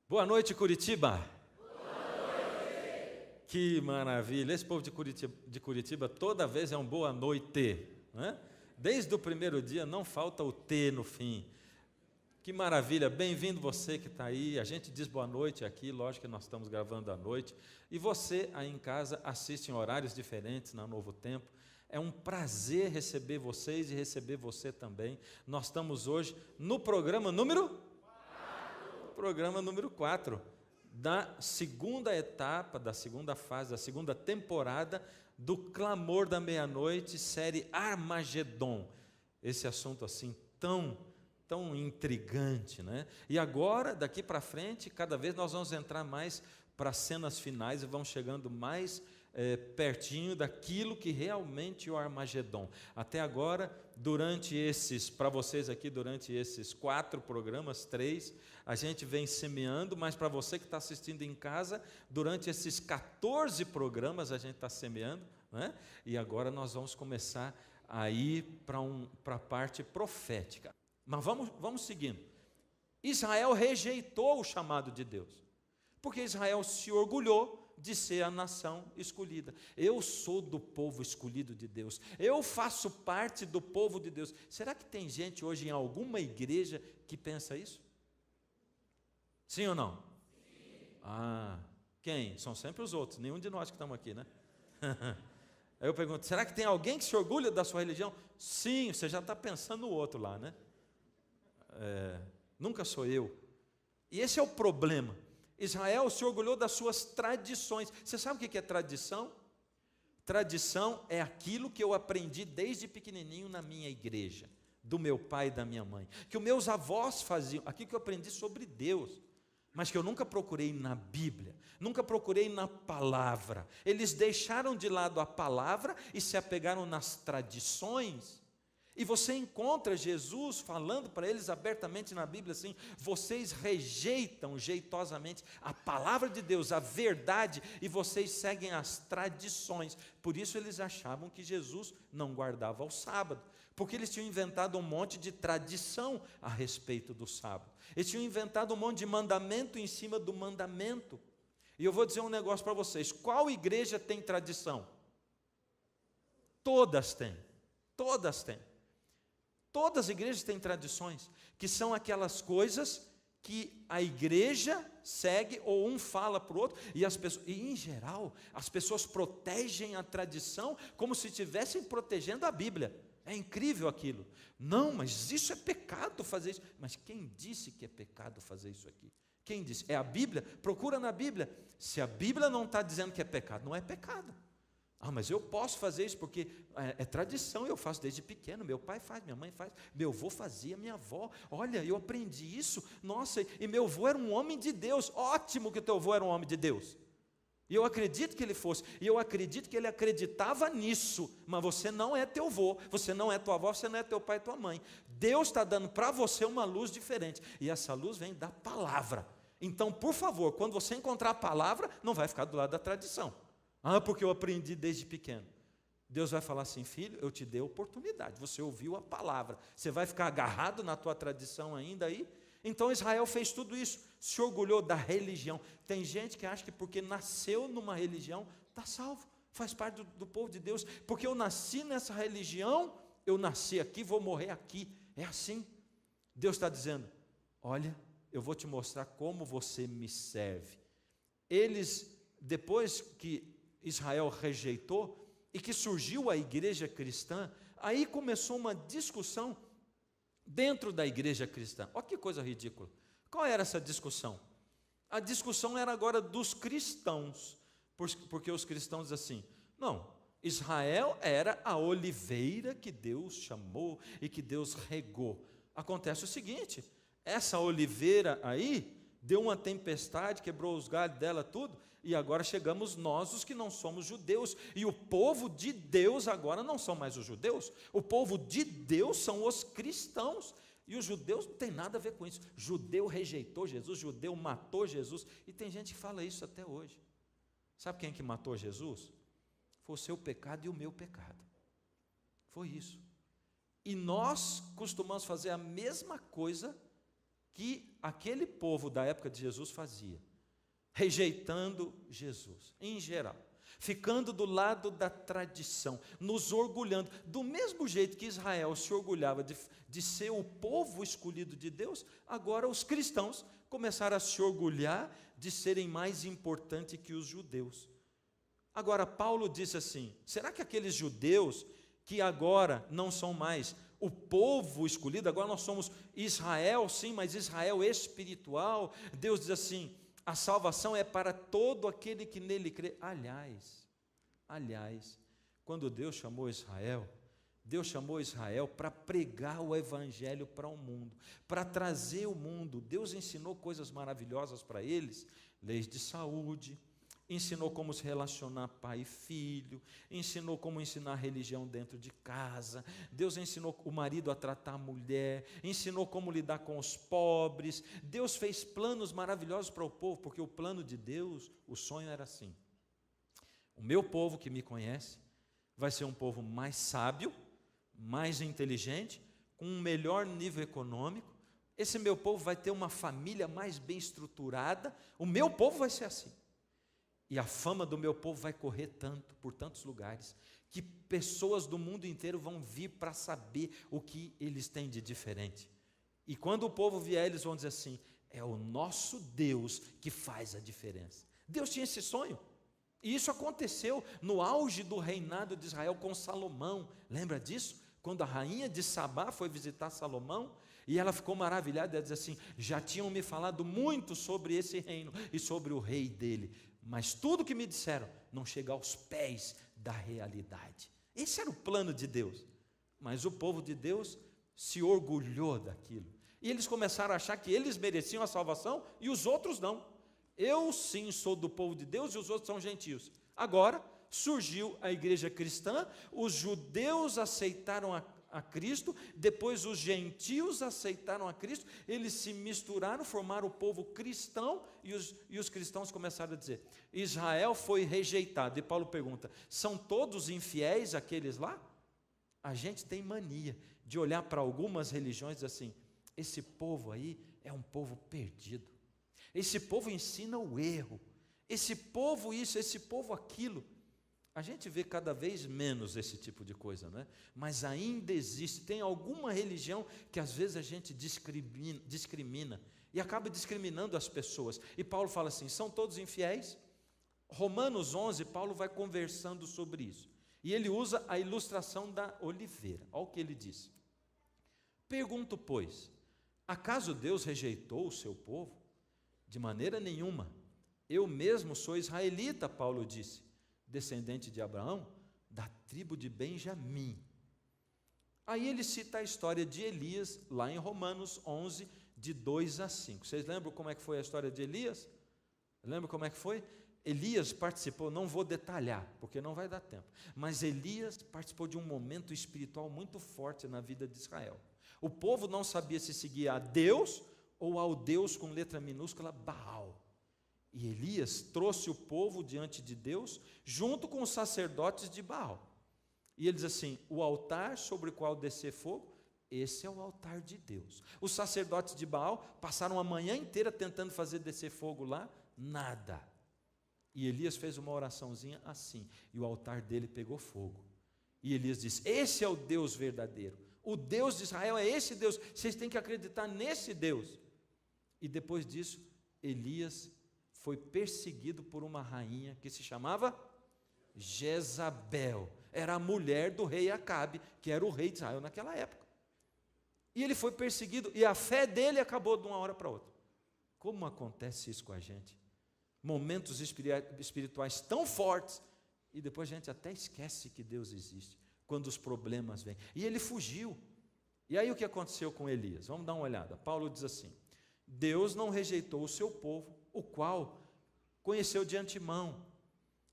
Boa noite, Curitiba. Que maravilha, esse povo de Curitiba toda vez é um boa noite, né? Desde o primeiro dia não falta o T no fim. Que maravilha, bem-vindo você que está aí. A gente diz boa noite aqui, lógico que nós estamos gravando à noite. E você aí em casa assiste em horários diferentes na Novo Tempo. É um prazer receber vocês e receber você também. Nós estamos hoje no programa número 4. Programa número 4. Da segunda etapa, da segunda fase, da segunda temporada do Clamor da Meia-Noite, série Armagedon. Esse assunto assim tão intrigante, né? E agora, daqui para frente, cada vez nós vamos entrar mais para as cenas finais e vamos chegando mais pertinho daquilo que realmente é o Armagedon. Até agora, para vocês aqui, durante esses 4 programas, 3, a gente vem semeando, mas para você que está assistindo em casa, durante esses 14 programas a gente está semeando, né? E agora nós vamos começar a ir para a parte profética. Mas vamos seguindo. Israel rejeitou o chamado de Deus, porque Israel se orgulhou de ser a nação escolhida. Eu sou do povo escolhido de Deus, eu faço parte do povo de Deus. Será que tem gente hoje em alguma igreja que pensa isso? Sim ou não? Sim. Quem? São sempre os outros, nenhum de nós que estamos aqui, né? Aí eu pergunto, será que tem alguém que se orgulha da sua religião? Sim, você já está pensando no outro lá, né? Nunca sou eu. E esse é o problema. Israel se orgulhou das suas tradições. Você sabe o que é tradição? Tradição é aquilo que eu aprendi desde pequenininho na minha igreja, do meu pai e da minha mãe, que os meus avós faziam, aquilo que eu aprendi sobre Deus, mas que eu nunca procurei na Bíblia, nunca procurei na palavra. Eles deixaram de lado a palavra e se apegaram nas tradições. E você encontra Jesus falando para eles abertamente na Bíblia assim: vocês rejeitam jeitosamente a palavra de Deus, a verdade, e vocês seguem as tradições. Por isso eles achavam que Jesus não guardava o sábado, porque eles tinham inventado um monte de tradição a respeito do sábado. Eles tinham inventado um monte de mandamento em cima do mandamento. E eu vou dizer um negócio para vocês: qual igreja tem tradição? Todas têm, todas têm. Todas as igrejas têm tradições, que são aquelas coisas que a igreja segue, ou um fala para o outro, e em geral, as pessoas protegem a tradição como se estivessem protegendo a Bíblia. É incrível aquilo. Não, mas isso é pecado fazer isso. Mas quem disse que é pecado fazer isso aqui? Quem disse? É a Bíblia? Procura na Bíblia. Se a Bíblia não está dizendo que é pecado, não é pecado. Mas eu posso fazer isso porque é tradição, eu faço desde pequeno, meu pai faz, minha mãe faz, meu avô fazia, minha avó, olha, eu aprendi isso, nossa, e meu avô era um homem de Deus. Ótimo que teu avô era um homem de Deus, e eu acredito que ele fosse, e eu acredito que ele acreditava nisso, mas você não é teu avô, você não é tua avó, você não é teu pai e tua mãe. Deus está dando para você uma luz diferente, e essa luz vem da palavra. Então, por favor, quando você encontrar a palavra, não vai ficar do lado da tradição. Porque eu aprendi desde pequeno. Deus vai falar assim: filho, eu te dei oportunidade, você ouviu a palavra, você vai ficar agarrado na tua tradição ainda aí? Então Israel fez tudo isso, se orgulhou da religião. Tem gente que acha que porque nasceu numa religião, está salvo, faz parte do povo de Deus. Porque eu nasci nessa religião, eu nasci aqui, vou morrer aqui. É assim. Deus está dizendo: olha, eu vou te mostrar como você me serve. Eles, depois que Israel rejeitou e que surgiu a igreja cristã, aí começou uma discussão dentro da igreja cristã. Olha que coisa ridícula. Qual era essa discussão? A discussão era agora dos cristãos, porque os cristãos dizem assim: não, Israel era a oliveira que Deus chamou e que Deus regou. Acontece o seguinte: essa oliveira aí deu uma tempestade, quebrou os galhos dela tudo, e agora chegamos nós, os que não somos judeus, e o povo de Deus agora não são mais os judeus, o povo de Deus são os cristãos, e os judeus não tem nada a ver com isso. Judeu rejeitou Jesus, judeu matou Jesus, e tem gente que fala isso até hoje. Sabe quem que matou Jesus? Foi o seu pecado e o meu pecado, foi isso. E nós costumamos fazer a mesma coisa que aquele povo da época de Jesus fazia, rejeitando Jesus, em geral, ficando do lado da tradição, nos orgulhando, do mesmo jeito que Israel se orgulhava de ser o povo escolhido de Deus, agora os cristãos começaram a se orgulhar de serem mais importantes que os judeus. Agora, Paulo disse assim: será que aqueles judeus que agora não são mais o povo escolhido, agora nós somos Israel, sim, mas Israel espiritual? Deus diz assim: a salvação é para todo aquele que nele crê. Aliás, quando Deus chamou Israel para pregar o evangelho para o mundo, para trazer o mundo. Deus ensinou coisas maravilhosas para eles, leis de saúde, ensinou como se relacionar pai e filho, ensinou como ensinar a religião dentro de casa. Deus ensinou o marido a tratar a mulher, ensinou como lidar com os pobres. Deus fez planos maravilhosos para o povo, porque o plano de Deus, o sonho era assim: o meu povo que me conhece vai ser um povo mais sábio, mais inteligente, com um melhor nível econômico. Esse meu povo vai ter uma família mais bem estruturada. O meu povo vai ser assim. E a fama do meu povo vai correr tanto, por tantos lugares, que pessoas do mundo inteiro vão vir para saber o que eles têm de diferente. E quando o povo vier, eles vão dizer assim: é o nosso Deus que faz a diferença. Deus tinha esse sonho. E isso aconteceu no auge do reinado de Israel com Salomão. Lembra disso? Quando a rainha de Sabá foi visitar Salomão, e ela ficou maravilhada, ela diz assim: já tinham me falado muito sobre esse reino e sobre o rei dele, mas tudo que me disseram não chega aos pés da realidade. Esse era o plano de Deus. Mas o povo de Deus se orgulhou daquilo. E eles começaram a achar que eles mereciam a salvação e os outros não. Eu sim sou do povo de Deus e os outros são gentios. Agora surgiu a igreja cristã, os judeus aceitaram a Cristo, depois os gentios aceitaram a Cristo, eles se misturaram, formaram o povo cristão, e os cristãos começaram a dizer: Israel foi rejeitado. E Paulo pergunta: são todos infiéis aqueles lá? A gente tem mania de olhar para algumas religiões e dizer assim: esse povo aí é um povo perdido, esse povo ensina o erro, esse povo isso, esse povo aquilo. A gente vê cada vez menos esse tipo de coisa, não é? Mas ainda existe, tem alguma religião que às vezes a gente discrimina e acaba discriminando as pessoas. E Paulo fala assim: são todos infiéis? Romanos 11, Paulo vai conversando sobre isso. E ele usa a ilustração da oliveira. Olha o que ele diz: pergunto, pois, acaso Deus rejeitou o seu povo? De maneira nenhuma. Eu mesmo sou israelita, Paulo disse, descendente de Abraão, da tribo de Benjamim. Aí ele cita a história de Elias, lá em Romanos 11, de 2 a 5. Vocês lembram como é que foi a história de Elias? Lembram como é que foi? Elias participou, não vou detalhar, porque não vai dar tempo, mas Elias participou de um momento espiritual muito forte na vida de Israel. O povo não sabia se seguia a Deus ou ao Deus com letra minúscula, Baal. E Elias trouxe o povo diante de Deus, junto com os sacerdotes de Baal. E ele diz assim: o altar sobre o qual descer fogo, esse é o altar de Deus. Os sacerdotes de Baal passaram a manhã inteira tentando fazer descer fogo lá, nada. E Elias fez uma oraçãozinha assim, e o altar dele pegou fogo. E Elias disse: esse é o Deus verdadeiro, o Deus de Israel é esse Deus, vocês têm que acreditar nesse Deus. E depois disso, Elias foi perseguido por uma rainha que se chamava Jezabel. Era a mulher do rei Acabe, que era o rei de Israel naquela época. E ele foi perseguido, e a fé dele acabou de uma hora para outra. Como acontece isso com a gente? Momentos espirituais tão fortes, e depois a gente até esquece que Deus existe, quando os problemas vêm. E ele fugiu. E aí o que aconteceu com Elias? Vamos dar uma olhada. Paulo diz assim: Deus não rejeitou o seu povo, o qual conheceu de antemão.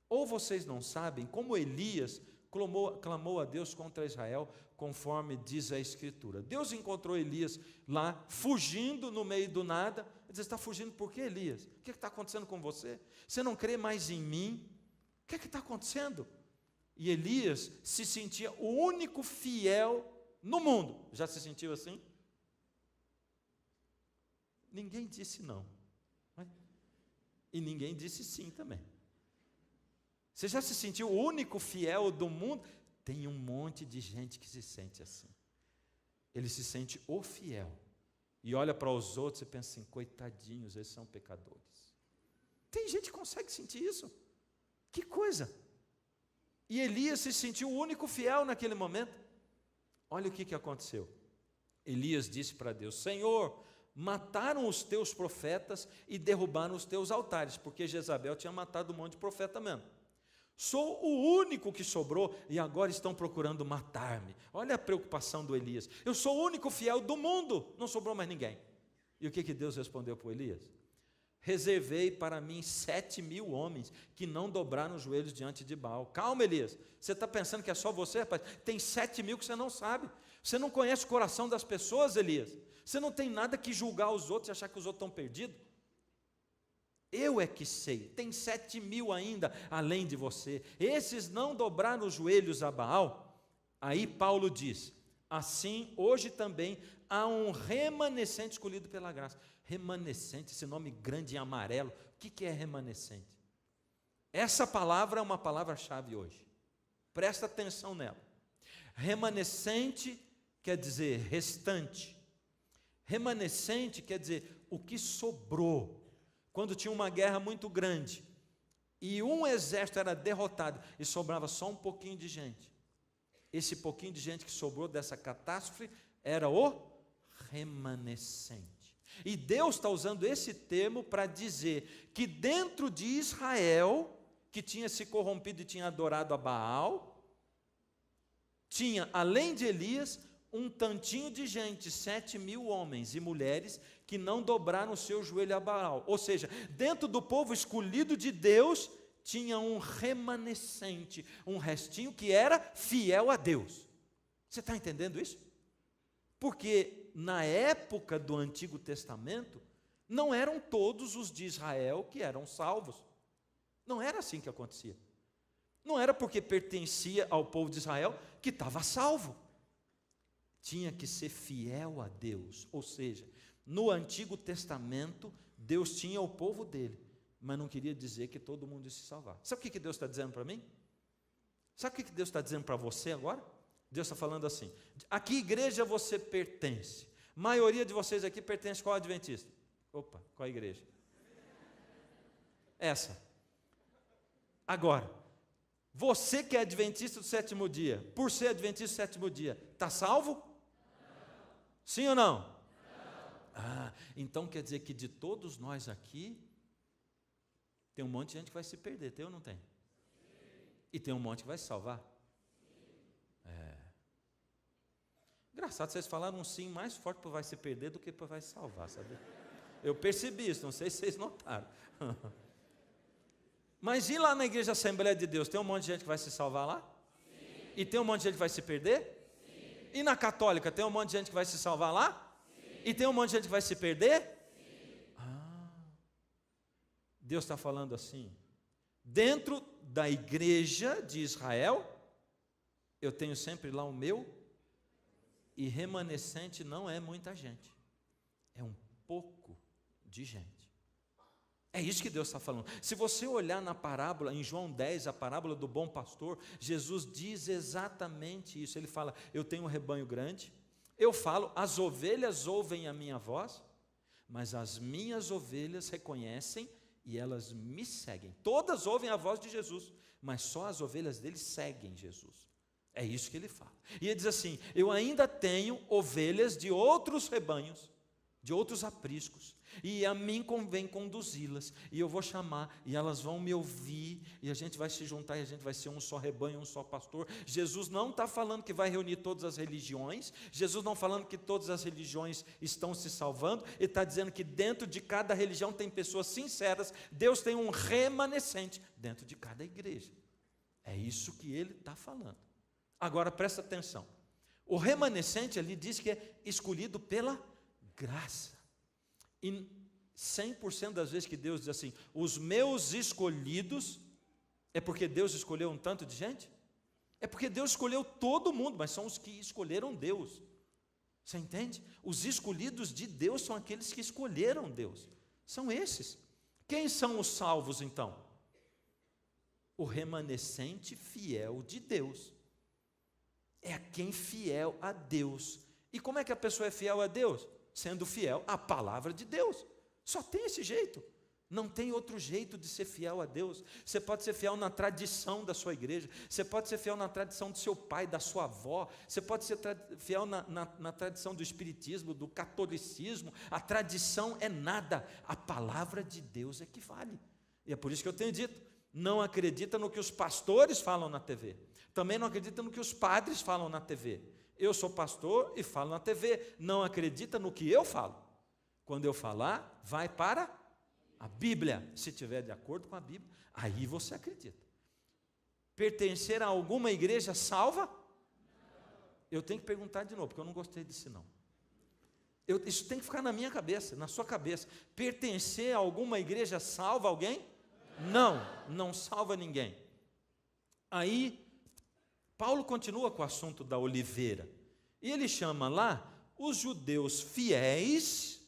Ou vocês não sabem como Elias clamou a Deus contra Israel, conforme diz a Escritura. Deus encontrou Elias lá, fugindo no meio do nada. Ele diz: está fugindo por quê, Elias? O que está acontecendo com você? Você não crê mais em mim? O que está acontecendo? E Elias se sentia o único fiel no mundo. Já se sentiu assim? Ninguém disse não. E ninguém disse sim também. Você já se sentiu o único fiel do mundo? Tem um monte de gente que se sente assim. Ele se sente o fiel. E olha para os outros e pensa assim, coitadinhos, eles são pecadores. Tem gente que consegue sentir isso. Que coisa! E Elias se sentiu o único fiel naquele momento. Olha o que aconteceu. Elias disse para Deus, Senhor, mataram os teus profetas e derrubaram os teus altares, porque Jezabel tinha matado um monte de profeta mesmo. Sou o único que sobrou e agora estão procurando matar-me. Olha a preocupação do Elias. Eu sou o único fiel do mundo, não sobrou mais ninguém. E o que Deus respondeu para o Elias? Reservei para mim 7.000 homens que não dobraram os joelhos diante de Baal. Calma, Elias, você está pensando que é só você, rapaz? Tem 7.000 que você não sabe. Você não conhece o coração das pessoas, Elias. Você não tem nada que julgar os outros e achar que os outros estão perdidos. Eu é que sei, tem 7.000 ainda além de você. Esses não dobraram os joelhos a Baal. Aí Paulo diz, assim hoje também há um remanescente escolhido pela graça. Remanescente, esse nome grande em amarelo, o que é remanescente? Essa palavra é uma palavra-chave hoje. Presta atenção nela. Remanescente quer dizer restante. Remanescente quer dizer o que sobrou. Quando tinha uma guerra muito grande e um exército era derrotado e sobrava só um pouquinho de gente. Esse pouquinho de gente que sobrou dessa catástrofe era o remanescente. E Deus está usando esse termo para dizer que dentro de Israel, que tinha se corrompido e tinha adorado a Baal, tinha, além de Elias, um tantinho de gente, 7.000 homens e mulheres, que não dobraram o seu joelho a Baal. Ou seja, dentro do povo escolhido de Deus, tinha um remanescente, um restinho que era fiel a Deus. Você está entendendo isso? Porque na época do Antigo Testamento, não eram todos os de Israel que eram salvos. Não era assim que acontecia. Não era porque pertencia ao povo de Israel que estava salvo. Tinha que ser fiel a Deus. Ou seja, no Antigo Testamento, Deus tinha o povo dele, mas não queria dizer que todo mundo ia se salvar. Sabe o que Deus está dizendo para mim? Sabe o que Deus está dizendo para você agora? Deus está falando assim, a que igreja você pertence? A maioria de vocês aqui pertence a qual adventista? Opa, qual igreja? Essa. Agora, você que é adventista do sétimo dia, por ser adventista do sétimo dia, está salvo? Não. Sim ou não? Não. Então quer dizer que de todos nós aqui, tem um monte de gente que vai se perder, tem ou não tem? Sim. E tem um monte que vai se salvar? Sim. Engraçado, vocês falaram um sim mais forte para vai se perder do que para vai se salvar, sabe? Eu percebi isso, não sei se vocês notaram. Mas e lá na igreja Assembleia de Deus, tem um monte de gente que vai se salvar lá? Sim. E tem um monte de gente que vai se perder? Sim. E na católica, tem um monte de gente que vai se salvar lá? Sim. E tem um monte de gente que vai se perder? Deus está falando assim, dentro da igreja de Israel, eu tenho sempre lá o meu, e remanescente não é muita gente, é um pouco de gente. É isso que Deus está falando. Se você olhar na parábola, em João 10, a parábola do bom pastor, Jesus diz exatamente isso. Ele fala, eu tenho um rebanho grande, eu falo, as ovelhas ouvem a minha voz, mas as minhas ovelhas reconhecem e elas me seguem. Todas ouvem a voz de Jesus, mas só as ovelhas dele seguem Jesus. É isso que ele fala. E ele diz assim, eu ainda tenho ovelhas de outros rebanhos, de outros apriscos, e a mim convém conduzi-las, e eu vou chamar, e elas vão me ouvir, e a gente vai se juntar, e a gente vai ser um só rebanho, um só pastor. Jesus não está falando que vai reunir todas as religiões, Jesus não falando que todas as religiões estão se salvando, ele está dizendo que dentro de cada religião tem pessoas sinceras, Deus tem um remanescente dentro de cada igreja. É isso que ele está falando. Agora presta atenção, o remanescente ali diz que é escolhido pela graça. E 100% das vezes que Deus diz assim, os meus escolhidos, é porque Deus escolheu um tanto de gente? É porque Deus escolheu todo mundo, mas são os que escolheram Deus. Você entende? Os escolhidos de Deus são aqueles que escolheram Deus. São esses. Quem são os salvos, então? O remanescente fiel de Deus. É quem fiel a Deus. E como é que a pessoa é fiel a Deus? Sendo fiel à palavra de Deus. Só tem esse jeito. Não tem outro jeito de ser fiel a Deus. Você pode ser fiel na tradição da sua igreja, você pode ser fiel na tradição do seu pai, da sua avó, você pode ser fiel na tradição do espiritismo, do catolicismo. A tradição é nada, a palavra de Deus é que vale. E é por isso que eu tenho dito, não acredita no que os pastores falam na TV, também não acredita no que os padres falam na TV. Eu sou pastor e falo na TV, não acredita no que eu falo. Quando eu falar, vai para a Bíblia. Se estiver de acordo com a Bíblia, aí você acredita. Pertencer a alguma igreja salva? Eu tenho que perguntar de novo, porque eu não gostei disso não. Isso tem que ficar na minha cabeça, na sua cabeça. Pertencer a alguma igreja salva alguém? Não, não salva ninguém. Aí, Paulo continua com o assunto da oliveira. E ele chama lá os judeus fiéis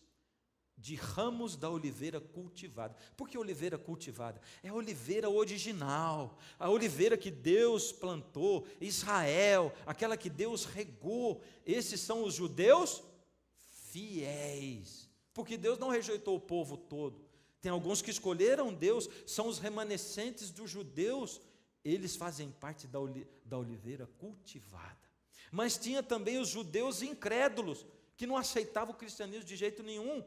de ramos da oliveira cultivada. Por que oliveira cultivada? É a oliveira original, a oliveira que Deus plantou, Israel, aquela que Deus regou. Esses são os judeus fiéis, porque Deus não rejeitou o povo todo. Tem alguns que escolheram Deus, são os remanescentes dos judeus, eles fazem parte da oliveira cultivada. Mas tinha também os judeus incrédulos, que não aceitavam o cristianismo de jeito nenhum.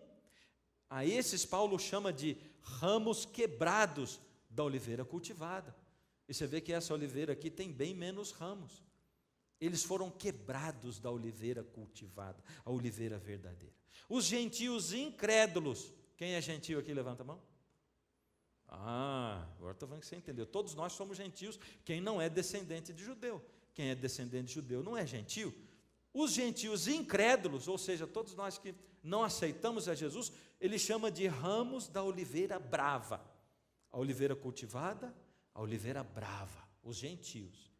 A esses Paulo chama de ramos quebrados da oliveira cultivada. E você vê que essa oliveira aqui tem bem menos ramos. Eles foram quebrados da oliveira cultivada, a oliveira verdadeira. Os gentios incrédulos, quem é gentio aqui? Levanta a mão. Agora estou vendo que você entendeu. Todos nós somos gentios, quem não é descendente de judeu. Quem é descendente de judeu não é gentio. Os gentios incrédulos, ou seja, todos nós que não aceitamos a Jesus, ele chama de ramos da oliveira brava. A oliveira cultivada, a oliveira brava, os gentios.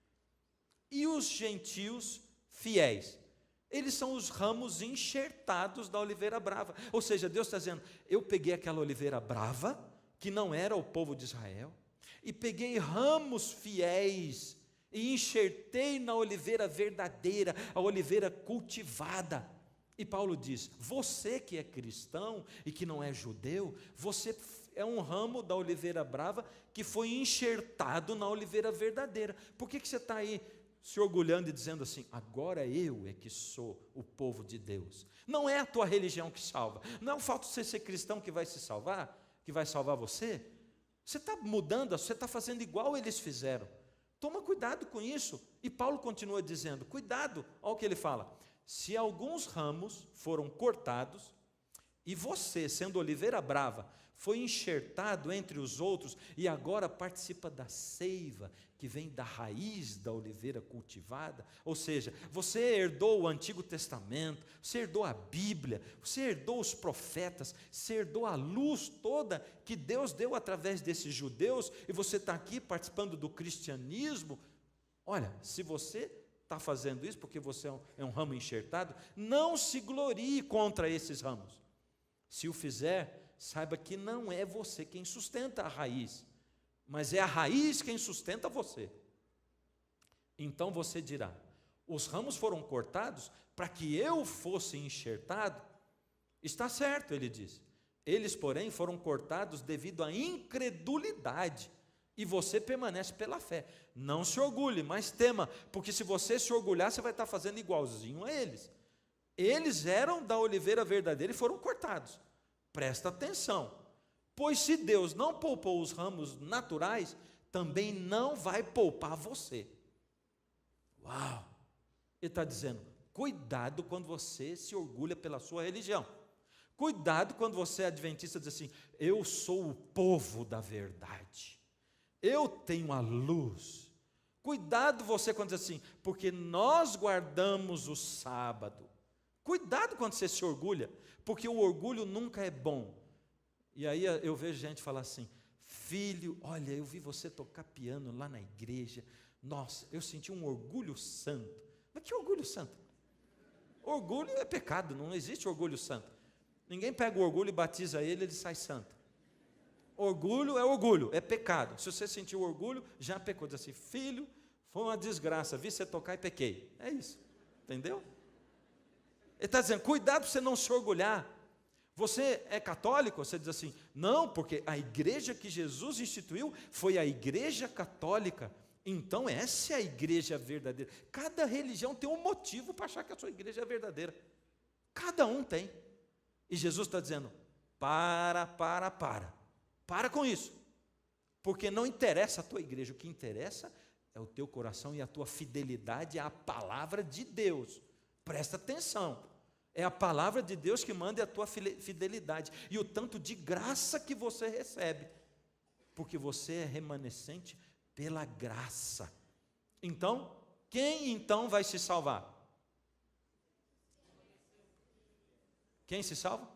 E os gentios fiéis, eles são os ramos enxertados da oliveira brava. Ou seja, Deus está dizendo, eu peguei aquela oliveira brava, que não era o povo de Israel, e peguei ramos fiéis, e enxertei na oliveira verdadeira, a oliveira cultivada. E Paulo diz, você que é cristão e que não é judeu, você é um ramo da oliveira brava que foi enxertado na oliveira verdadeira. Por que você está aí se orgulhando e dizendo assim, agora eu é que sou o povo de Deus? Não é a tua religião que salva, não é o fato de você ser cristão que vai se salvar, que vai salvar você. Você está mudando, você está fazendo igual eles fizeram. Toma cuidado com isso. E Paulo continua dizendo, cuidado, olha o que ele fala, se alguns ramos foram cortados, e você, sendo oliveira brava, foi enxertado entre os outros, e agora participa da seiva, que vem da raiz da oliveira cultivada, ou seja, você herdou o Antigo Testamento, você herdou a Bíblia, você herdou os profetas, você herdou a luz toda que Deus deu através desses judeus, e você está aqui participando do cristianismo. Olha, se você está fazendo isso porque você é um ramo enxertado, não se glorie contra esses ramos. Se o fizer, saiba que não é você quem sustenta a raiz, mas é a raiz quem sustenta você. Então você dirá, os ramos foram cortados para que eu fosse enxertado? Está certo, ele diz. Eles, porém, foram cortados devido à incredulidade, e você permanece pela fé. Não se orgulhe, mas tema, porque se você se orgulhar, você vai estar fazendo igualzinho a eles. Eles eram da oliveira verdadeira e foram cortados. Presta atenção, pois se Deus não poupou os ramos naturais, também não vai poupar você. Uau! Ele está dizendo, cuidado quando você se orgulha pela sua religião. Cuidado quando você é adventista e diz assim, eu sou o povo da verdade. Eu tenho a luz. Cuidado você quando diz assim, porque nós guardamos o sábado. Cuidado quando você se orgulha, porque o orgulho nunca é bom. E aí eu vejo gente falar assim, filho, olha, eu vi você tocar piano lá na igreja, nossa, eu senti um orgulho santo. Mas que orgulho santo? Orgulho é pecado, não existe orgulho santo. Ninguém pega o orgulho e batiza ele sai santo. Orgulho, é pecado. Se você sentiu orgulho, já pecou. Diz assim, filho, foi uma desgraça, vi você tocar e pequei. É isso, entendeu? Ele está dizendo, cuidado para você não se orgulhar. Você é católico? Você diz assim, não, porque a igreja que Jesus instituiu foi a igreja católica. Então essa é a igreja verdadeira. Cada religião tem um motivo para achar que a sua igreja é verdadeira. Cada um tem. E Jesus está dizendo, para com isso. Porque não interessa a tua igreja, o que interessa é o teu coração e a tua fidelidade à palavra de Deus. Presta atenção. É a palavra de Deus que manda a tua fidelidade. E o tanto de graça que você recebe. Porque você é remanescente pela graça. Então, quem então vai se salvar? Quem se salva?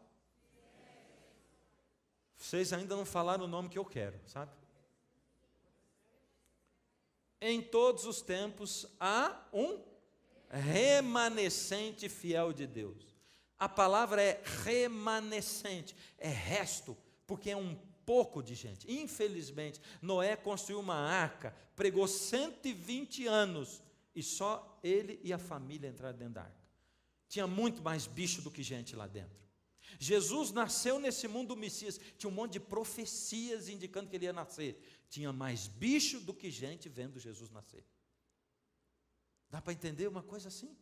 Vocês ainda não falaram o nome que eu quero, sabe? Em todos os tempos há um remanescente fiel de Deus. A palavra é remanescente, é resto, porque é um pouco de gente. Infelizmente, Noé construiu uma arca, pregou 120 anos, e só ele e a família entraram dentro da arca. Tinha muito mais bicho do que gente lá dentro. Jesus nasceu nesse mundo do Messias, tinha um monte de profecias indicando que ele ia nascer. Tinha mais bicho do que gente vendo Jesus nascer. Dá para entender uma coisa assim?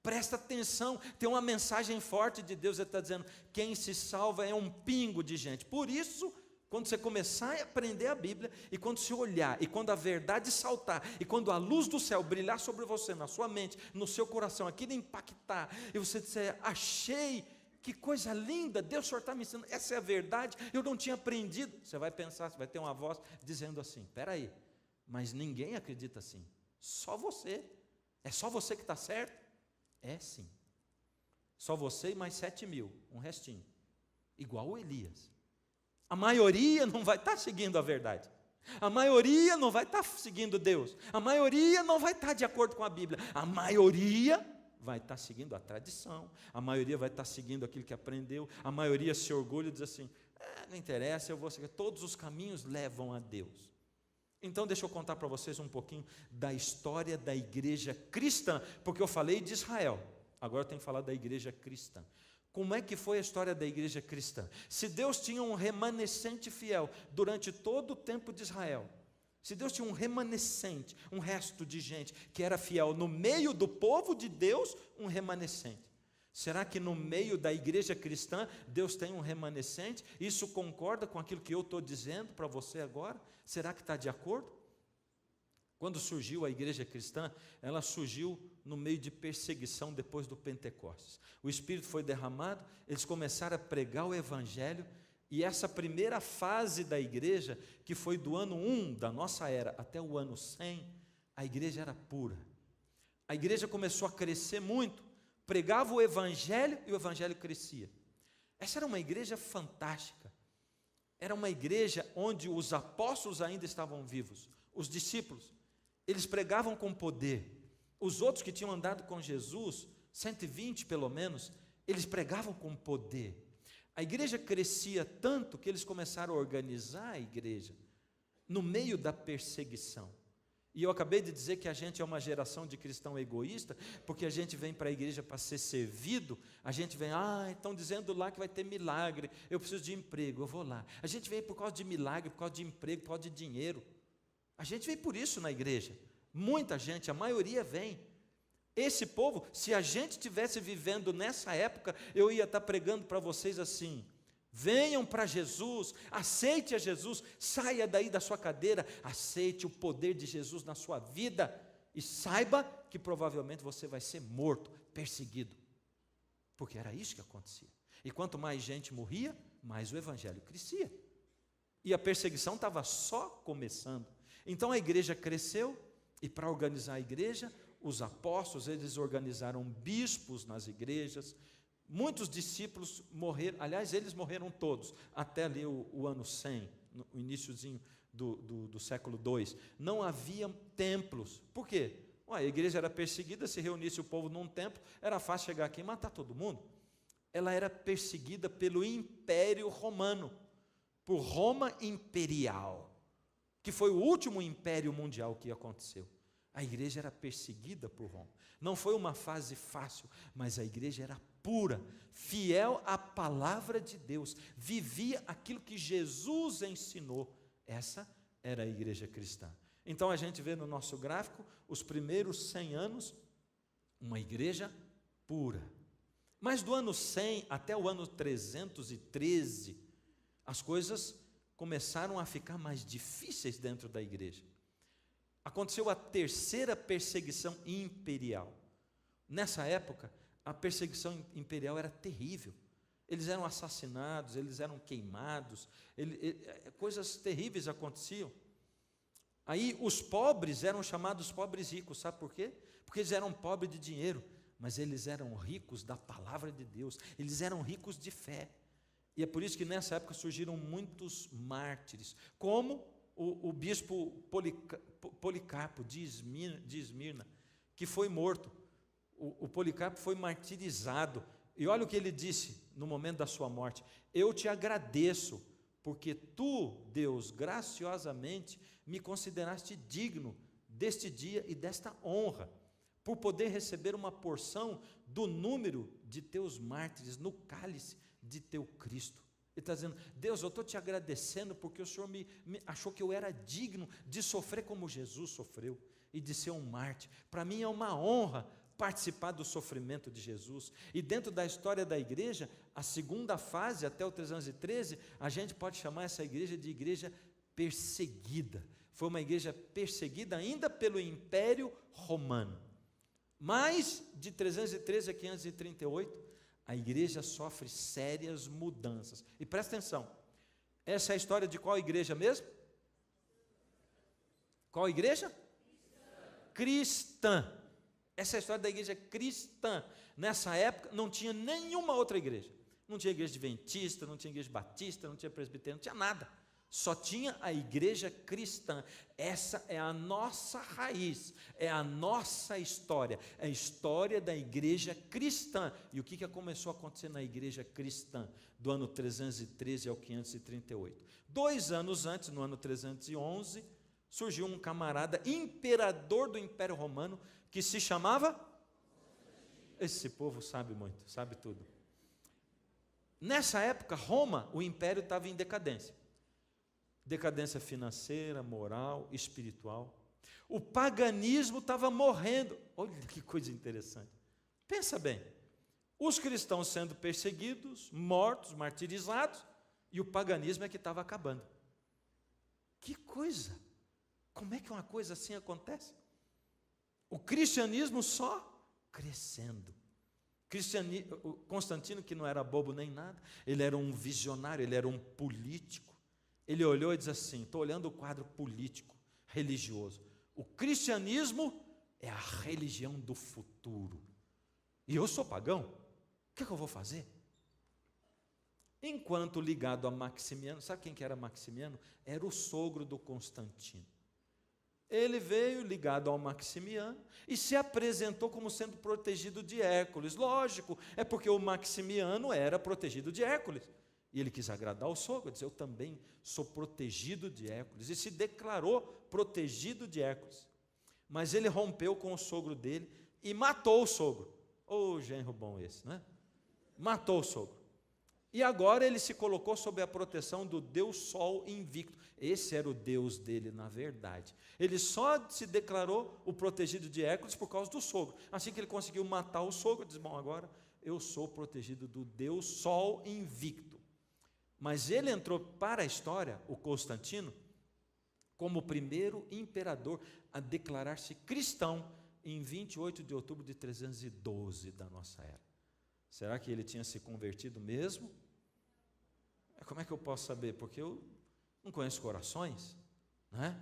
Presta atenção, tem uma mensagem forte de Deus, ele está dizendo, quem se salva é um pingo de gente. Por isso, quando você começar a aprender a Bíblia, e quando você olhar, e quando a verdade saltar, e quando a luz do céu brilhar sobre você, na sua mente, no seu coração, aquilo impactar, e você disser, achei, que coisa linda, Deus, o Senhor está me ensinando, essa é a verdade, eu não tinha aprendido. Você vai pensar, você vai ter uma voz dizendo assim, espera aí, mas ninguém acredita assim, só você, é só você que está certo? É sim, só você e mais 7.000, um restinho, igual o Elias. A maioria não vai estar seguindo a verdade, a maioria não vai estar seguindo Deus, a maioria não vai estar de acordo com a Bíblia, a maioria vai estar seguindo a tradição, a maioria vai estar seguindo aquilo que aprendeu, a maioria se orgulha e diz assim, não interessa, eu vou seguir, todos os caminhos levam a Deus. Então deixa eu contar para vocês um pouquinho da história da igreja cristã, porque eu falei de Israel, agora eu tenho que falar da igreja cristã. Como é que foi a história da igreja cristã? Se Deus tinha um remanescente fiel durante todo o tempo de Israel, se Deus tinha um remanescente, um resto de gente que era fiel no meio do povo de Deus, um remanescente. Será que no meio da igreja cristã Deus tem um remanescente? Isso concorda com aquilo que eu estou dizendo para você agora? Será que está de acordo? Quando surgiu a igreja cristã, ela surgiu no meio de perseguição depois do Pentecostes. O Espírito foi derramado, eles começaram a pregar o Evangelho, e essa primeira fase da igreja, que foi do ano 1 da nossa era até o ano 100, a igreja era pura. A igreja começou a crescer muito, pregava o Evangelho e o Evangelho crescia. Essa era uma igreja fantástica. Era uma igreja onde os apóstolos ainda estavam vivos, os discípulos, eles pregavam com poder. Os outros que tinham andado com Jesus, 120 pelo menos, eles pregavam com poder. A igreja crescia tanto que eles começaram a organizar a igreja no meio da perseguição. E eu acabei de dizer que a gente é uma geração de cristão egoísta, porque a gente vem para a igreja para ser servido, a gente vem, estão dizendo lá que vai ter milagre, eu preciso de emprego, eu vou lá. A gente vem por causa de milagre, por causa de emprego, por causa de dinheiro. A gente vem por isso na igreja. Muita gente, a maioria vem. Esse povo, se a gente estivesse vivendo nessa época, eu ia estar pregando para vocês assim, venham para Jesus, aceite a Jesus, saia daí da sua cadeira, aceite o poder de Jesus na sua vida, e saiba que provavelmente você vai ser morto, perseguido, porque era isso que acontecia. E quanto mais gente morria, mais o Evangelho crescia, e a perseguição estava só começando. Então a igreja cresceu, e para organizar a igreja, os apóstolos, eles organizaram bispos nas igrejas, muitos discípulos morreram, aliás, eles morreram todos, até ali o ano 100, no iniciozinho do século II, não havia templos. Por quê? A igreja era perseguida, se reunisse o povo num templo, era fácil chegar aqui e matar todo mundo. Ela era perseguida pelo Império Romano, por Roma Imperial, que foi o último império mundial que aconteceu. A igreja era perseguida por Roma. Não foi uma fase fácil, mas a igreja era pura, fiel à palavra de Deus, vivia aquilo que Jesus ensinou. Essa era a igreja cristã. Então a gente vê no nosso gráfico, os primeiros 100 anos, uma igreja pura. Mas do ano 100 até o ano 313, as coisas começaram a ficar mais difíceis dentro da igreja. Aconteceu a terceira perseguição imperial. Nessa época, a perseguição imperial era terrível. Eles eram assassinados, eles eram queimados, coisas terríveis aconteciam. Aí os pobres eram chamados pobres ricos, sabe por quê? Porque eles eram pobres de dinheiro, mas eles eram ricos da palavra de Deus, eles eram ricos de fé. E é por isso que nessa época surgiram muitos mártires, como o bispo Policarpo de Esmirna, que foi morto. O Policarpo foi martirizado, e olha o que ele disse no momento da sua morte: eu te agradeço, porque tu, Deus, graciosamente me consideraste digno deste dia e desta honra, por poder receber uma porção do número de teus mártires no cálice de teu Cristo. Ele está dizendo: Deus, eu estou te agradecendo porque o Senhor me achou que eu era digno de sofrer como Jesus sofreu e de ser um mártir. Para mim é uma honra participar do sofrimento de Jesus. E dentro da história da igreja, a segunda fase, até o 313, a gente pode chamar essa igreja de igreja perseguida. Foi uma igreja perseguida ainda pelo Império Romano. Mas, de 313 a 538, a igreja sofre sérias mudanças. E presta atenção, essa é a história de qual igreja mesmo? Qual igreja? Cristã. Essa é a história da igreja cristã. Nessa época não tinha nenhuma outra igreja. Não tinha igreja adventista, não tinha igreja batista, não tinha presbiteriano, não tinha nada. Só tinha a igreja cristã. Essa é a nossa raiz, é a nossa história, é a história da igreja cristã. E o que começou a acontecer na igreja cristã, do ano 313 ao 538? 2 anos antes, no ano 311, surgiu um camarada, imperador do Império Romano, que se chamava? Esse povo sabe muito, sabe tudo. Nessa época, Roma, o império estava em decadência. Decadência financeira, moral, espiritual. O paganismo estava morrendo. Olha que coisa interessante. Pensa bem, os cristãos sendo perseguidos, mortos, martirizados, e o paganismo é que estava acabando. Que coisa! Como é que uma coisa assim acontece? O cristianismo só crescendo. O Constantino, que não era bobo nem nada, ele era um visionário, ele era um político. Ele olhou e disse assim: estou olhando o quadro político, religioso. O cristianismo é a religião do futuro. E eu sou pagão, o que eu vou fazer? Enquanto ligado a Maximiano, sabe quem que era Maximiano? Era o sogro do Constantino. Ele veio ligado ao Maximiano e se apresentou como sendo protegido de Hércules. Lógico, é porque o Maximiano era protegido de Hércules. E ele quis agradar o sogro, disse: eu também sou protegido de Hércules. E se declarou protegido de Hércules. Mas ele rompeu com o sogro dele e matou o sogro. Ô, genro bom esse, não é? Matou o sogro. E agora ele se colocou sob a proteção do Deus Sol invicto. Esse era o Deus dele, na verdade. Ele só se declarou o protegido de Hércules por causa do sogro. Assim que ele conseguiu matar o sogro, diz: bom, agora eu sou protegido do Deus Sol invicto. Mas ele entrou para a história, o Constantino, como o primeiro imperador a declarar-se cristão em 28 de outubro de 312 da nossa era. Será que ele tinha se convertido mesmo? Como é que eu posso saber? Porque eu não conheço corações, né?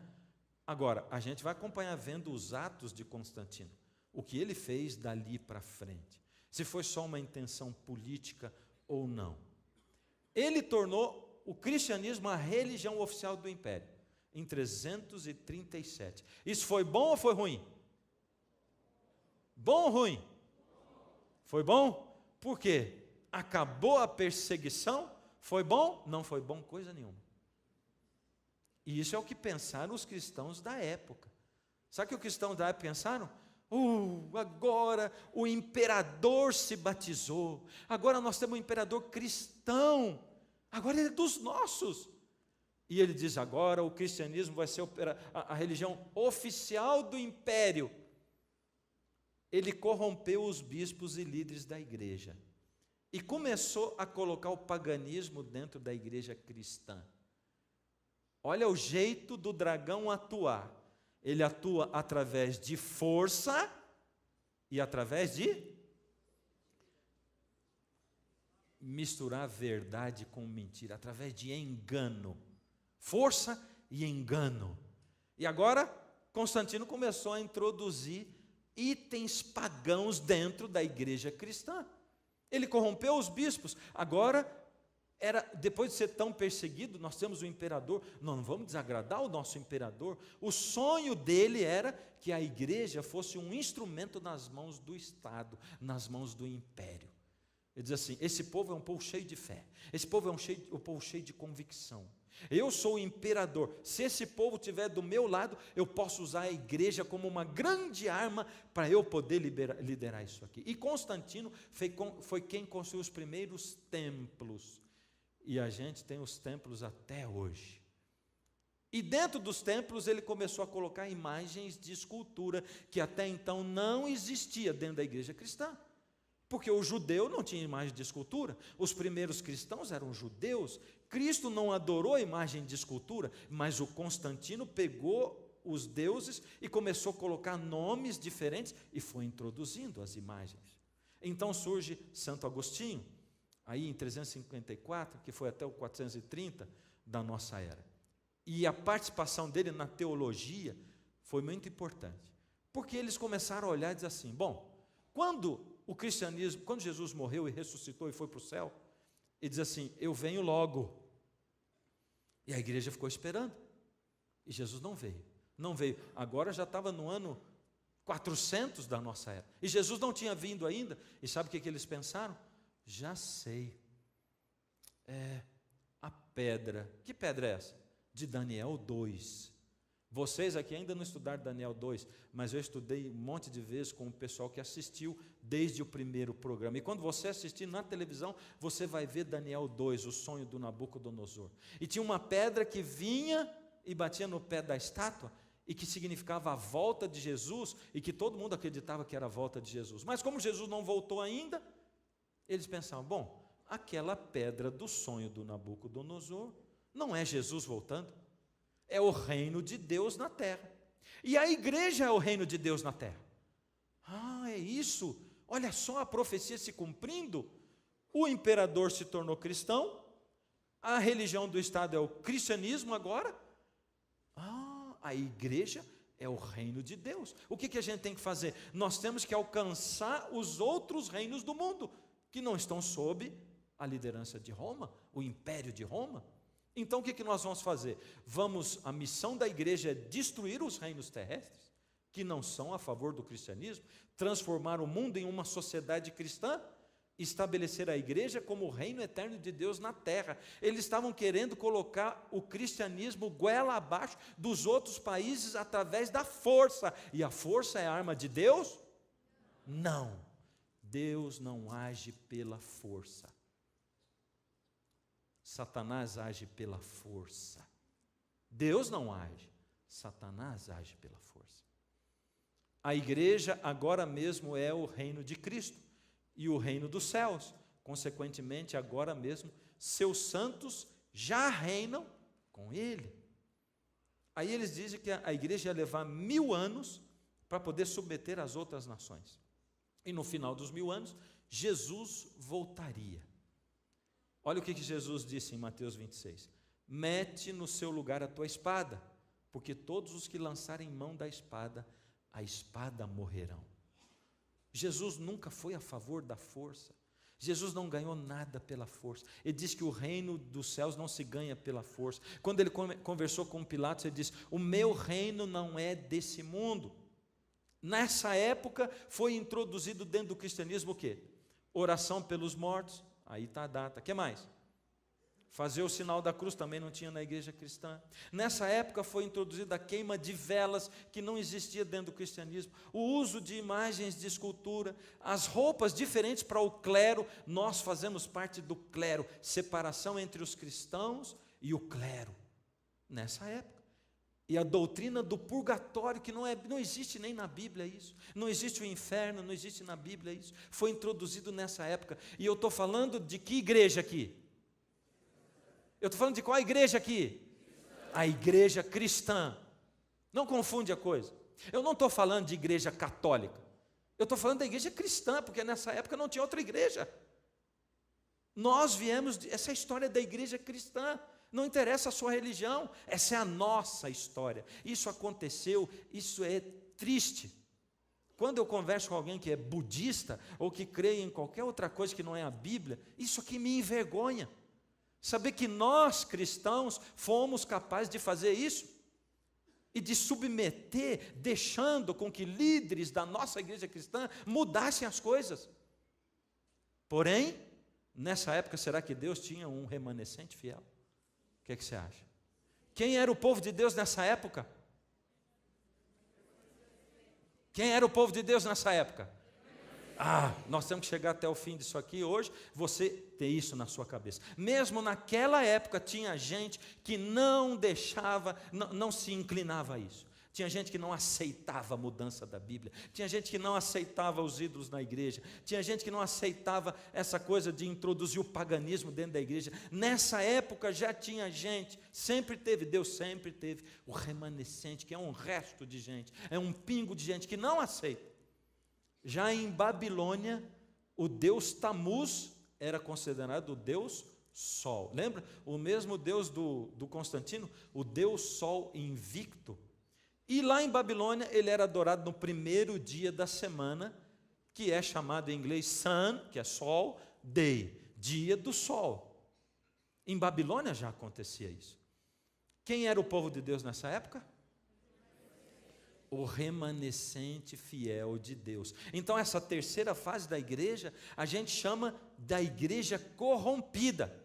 Agora, a gente vai acompanhar vendo os atos de Constantino, o que ele fez dali para frente, se foi só uma intenção política ou não. Ele tornou o cristianismo a religião oficial do império, em 337. Isso foi bom ou foi ruim? Bom ou ruim? Foi bom? Por quê? Acabou a perseguição? Foi bom? Não foi bom coisa nenhuma. E isso é o que pensaram os cristãos da época. Sabe o que os cristãos da época pensaram? Agora o imperador se batizou. Agora nós temos um imperador cristão. Agora ele é dos nossos. E ele diz, agora o cristianismo vai ser a religião oficial do império. Ele corrompeu os bispos e líderes da igreja. E começou a colocar o paganismo dentro da igreja cristã. Olha o jeito do dragão atuar. Ele atua através de força e através de misturar verdade com mentira, através de engano. Força e engano. E agora, Constantino começou a introduzir itens pagãos dentro da igreja cristã. Ele corrompeu os bispos. Agora, depois de ser tão perseguido, nós temos o imperador, nós não vamos desagradar o nosso imperador. O sonho dele era que a igreja fosse um instrumento nas mãos do Estado, nas mãos do império. Ele diz assim, esse povo é um povo cheio de fé, esse povo é um povo cheio de convicção. Eu sou o imperador, se esse povo estiver do meu lado, eu posso usar a igreja como uma grande arma para eu poder liderar isso aqui. E Constantino foi quem construiu os primeiros templos. E a gente tem os templos até hoje. E dentro dos templos ele começou a colocar imagens de escultura, que até então não existia dentro da igreja cristã. Porque o judeu não tinha imagem de escultura, os primeiros cristãos eram judeus, Cristo não adorou a imagem de escultura, mas o Constantino pegou os deuses e começou a colocar nomes diferentes e foi introduzindo as imagens. Então surge Santo Agostinho, aí em 354, que foi até o 430 da nossa era. E a participação dele na teologia foi muito importante, porque eles começaram a olhar e dizer assim, bom, quando Jesus morreu e ressuscitou e foi para o céu, ele diz assim, eu venho logo. E a igreja ficou esperando. E Jesus não veio. Agora já estava no ano 400 da nossa era. E Jesus não tinha vindo ainda. E sabe o que eles pensaram? Já sei. A pedra. Que pedra é essa? De Daniel 2. Vocês aqui ainda não estudaram Daniel 2, mas eu estudei um monte de vezes com o pessoal que assistiu desde o primeiro programa. E quando você assistir na televisão, você vai ver Daniel 2, o sonho do Nabucodonosor. E tinha uma pedra que vinha e batia no pé da estátua, e que significava a volta de Jesus, e que todo mundo acreditava que era a volta de Jesus. Mas como Jesus não voltou ainda, eles pensavam, bom, aquela pedra do sonho do Nabucodonosor não é Jesus voltando. É o reino de Deus na terra. E a igreja é o reino de Deus na terra. É isso. Olha só a profecia se cumprindo. O imperador se tornou cristão. A religião do Estado é o cristianismo agora. A igreja é o reino de Deus. O que a gente tem que fazer? Nós temos que alcançar os outros reinos do mundo, que não estão sob a liderança de Roma, o império de Roma. Então o que nós vamos fazer? A missão da igreja é destruir os reinos terrestres, que não são a favor do cristianismo, transformar o mundo em uma sociedade cristã, estabelecer a igreja como o reino eterno de Deus na terra. Eles estavam querendo colocar o cristianismo goela abaixo dos outros países através da força. E a força é a arma de Deus? Não. Deus não age pela força. Satanás age pela força. Deus não age, Satanás age pela força. A igreja agora mesmo é o reino de Cristo e o reino dos céus. Consequentemente, agora mesmo, seus santos já reinam com ele. Aí eles dizem que a igreja ia levar 1000 anos para poder submeter as outras nações. E no final dos 1000 anos, Jesus voltaria. Olha o que Jesus disse em Mateus 26. Mete no seu lugar a tua espada, porque todos os que lançarem mão da espada, a espada morrerão. Jesus nunca foi a favor da força. Jesus não ganhou nada pela força. Ele diz que o reino dos céus não se ganha pela força. Quando ele conversou com Pilatos, ele disse, o meu reino não é desse mundo. Nessa época foi introduzido dentro do cristianismo o quê? Oração pelos mortos, aí está a data. O que mais? Fazer o sinal da cruz também não tinha na igreja cristã. Nessa época foi introduzida a queima de velas, que não existia dentro do cristianismo. O uso de imagens de escultura, as roupas diferentes para o clero. Nós fazemos parte do clero, separação entre os cristãos e o clero. Nessa época. E a doutrina do purgatório, que não existe nem na Bíblia isso. Não existe o inferno, não existe na Bíblia isso. Foi introduzido nessa época. E eu estou falando de que igreja aqui? Eu estou falando de qual igreja aqui? A igreja cristã. Não confunde a coisa. Eu não estou falando de igreja católica. Eu estou falando da igreja cristã, porque nessa época não tinha outra igreja. Nós viemos, essa é a história da igreja cristã. Não interessa a sua religião, essa é a nossa história. Isso aconteceu, isso é triste. Quando eu converso com alguém que é budista, ou que crê em qualquer outra coisa que não é a Bíblia, isso aqui me envergonha. Saber que nós, cristãos, fomos capazes de fazer isso e de submeter, deixando com que líderes da nossa igreja cristã mudassem as coisas. Porém, nessa época, será que Deus tinha um remanescente fiel? O que você acha? Quem era o povo de Deus nessa época? Quem era o povo de Deus nessa época? Nós temos que chegar até o fim disso aqui hoje, você ter isso na sua cabeça. Mesmo naquela época tinha gente que não deixava, não se inclinava a isso. Tinha gente que não aceitava a mudança da Bíblia. Tinha gente que não aceitava os ídolos na igreja. Tinha gente que não aceitava essa coisa de introduzir o paganismo dentro da igreja. Nessa época já tinha gente, sempre teve, Deus sempre teve o remanescente, que é um resto de gente, é um pingo de gente que não aceita. Já em Babilônia, o deus Tamuz era considerado o deus Sol. Lembra? O mesmo deus do Constantino, o deus Sol invicto. E lá em Babilônia, ele era adorado no primeiro dia da semana, que é chamado em inglês Sun, que é Sol, Day, dia do Sol. Em Babilônia já acontecia isso. Quem era o povo de Deus nessa época? O remanescente fiel de Deus. Então essa terceira fase da igreja, a gente chama da igreja corrompida,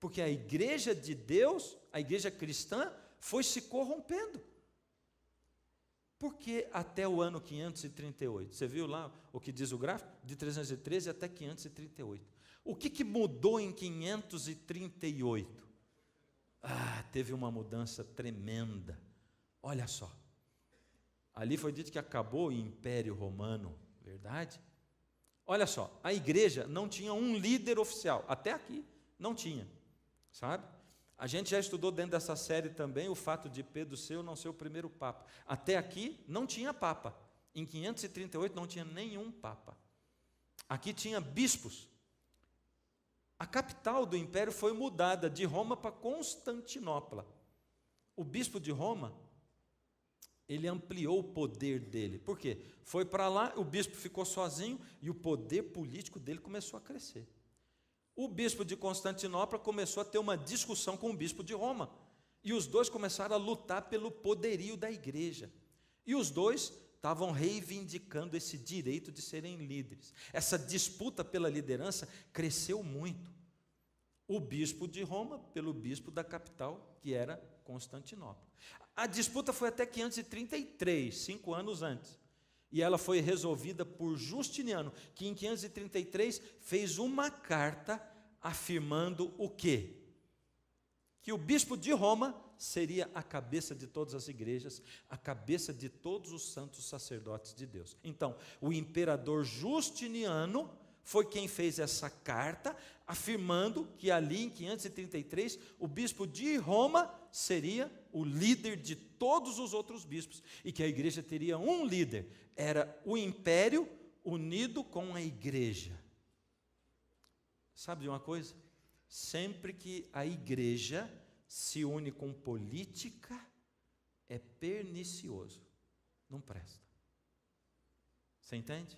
porque a igreja de Deus, a igreja cristã, foi se corrompendo. Porque até o ano 538, você viu lá o que diz o gráfico? De 313 até 538. O que mudou em 538? Teve uma mudança tremenda. Olha só. Ali foi dito que acabou o Império Romano, verdade? Olha só, a igreja não tinha um líder oficial, até aqui não tinha, sabe? A gente já estudou dentro dessa série também o fato de Pedro ser ou não ser o primeiro papa. Até aqui não tinha papa, em 538 não tinha nenhum papa. Aqui tinha bispos. A capital do império foi mudada de Roma para Constantinopla. O bispo de Roma, ele ampliou o poder dele. Por quê? Foi para lá, o bispo ficou sozinho e o poder político dele começou a crescer. O bispo de Constantinopla começou a ter uma discussão com o bispo de Roma. E os dois começaram a lutar pelo poderio da igreja. E os dois estavam reivindicando esse direito de serem líderes. Essa disputa pela liderança cresceu muito. O bispo de Roma pelo bispo da capital, que era Constantinopla. A disputa foi até 533, 5 anos antes. E ela foi resolvida por Justiniano, que em 533 fez uma carta afirmando o quê? Que o bispo de Roma seria a cabeça de todas as igrejas, a cabeça de todos os santos sacerdotes de Deus. Então, o imperador Justiniano foi quem fez essa carta, afirmando que ali em 533, o bispo de Roma seria o líder de todos os outros bispos, e que a igreja teria um líder, era o império unido com a igreja. Sabe de uma coisa? Sempre que a igreja se une com política, é pernicioso, não presta. Você entende?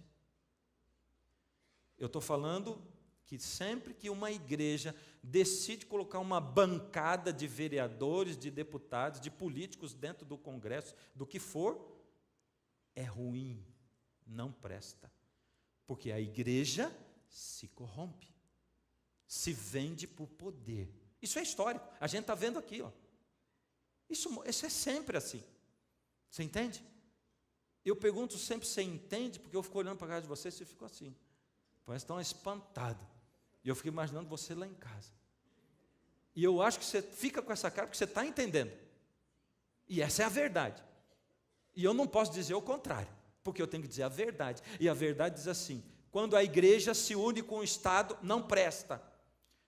Eu estou falando que sempre que uma igreja decide colocar uma bancada de vereadores, de deputados, de políticos dentro do Congresso, do que for, é ruim, não presta. Porque a igreja se corrompe, se vende por poder. Isso é histórico, a gente está vendo aqui, ó. Isso é sempre assim. Você entende? Eu pergunto sempre se você entende, porque eu fico olhando para a casa de vocês e você ficou assim. Parece que estão espantados. E eu fico imaginando você lá em casa. E eu acho que você fica com essa cara porque você está entendendo. E essa é a verdade. E eu não posso dizer o contrário, porque eu tenho que dizer a verdade. E a verdade diz assim: quando a igreja se une com o Estado, não presta.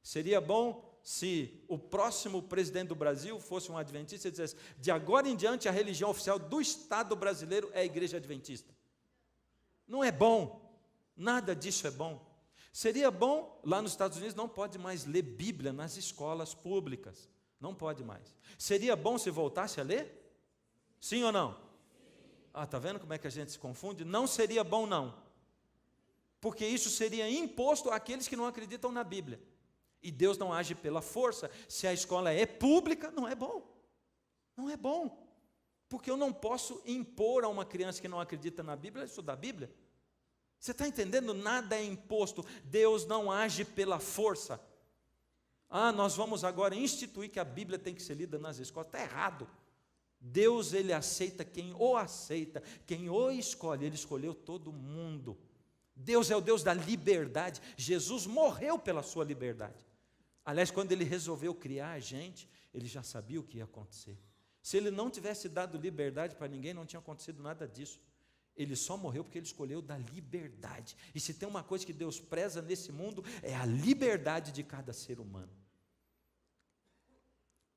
Seria bom se o próximo presidente do Brasil fosse um adventista e dissesse: de agora em diante a religião oficial do Estado brasileiro é a igreja adventista. Não é bom, nada disso é bom. Seria bom, lá nos Estados Unidos não pode mais ler Bíblia nas escolas públicas, não pode mais. Seria bom se voltasse a ler? Sim ou não? Ah, está vendo como é que a gente se confunde? Não seria bom não, porque isso seria imposto àqueles que não acreditam na Bíblia. E Deus não age pela força. Se a escola é pública, não é bom. Não é bom. Porque eu não posso impor a uma criança que não acredita na Bíblia estudar a Bíblia. Você está entendendo? Nada é imposto. Deus não age pela força. Ah, nós vamos agora instituir que a Bíblia tem que ser lida nas escolas. Está errado. Deus, Ele aceita quem o aceita, quem o escolhe. Ele escolheu todo mundo. Deus é o Deus da liberdade. Jesus morreu pela sua liberdade. Aliás, quando Ele resolveu criar a gente, Ele já sabia o que ia acontecer. Se Ele não tivesse dado liberdade para ninguém, não tinha acontecido nada disso. Ele só morreu porque Ele escolheu da liberdade. E se tem uma coisa que Deus preza nesse mundo, é a liberdade de cada ser humano.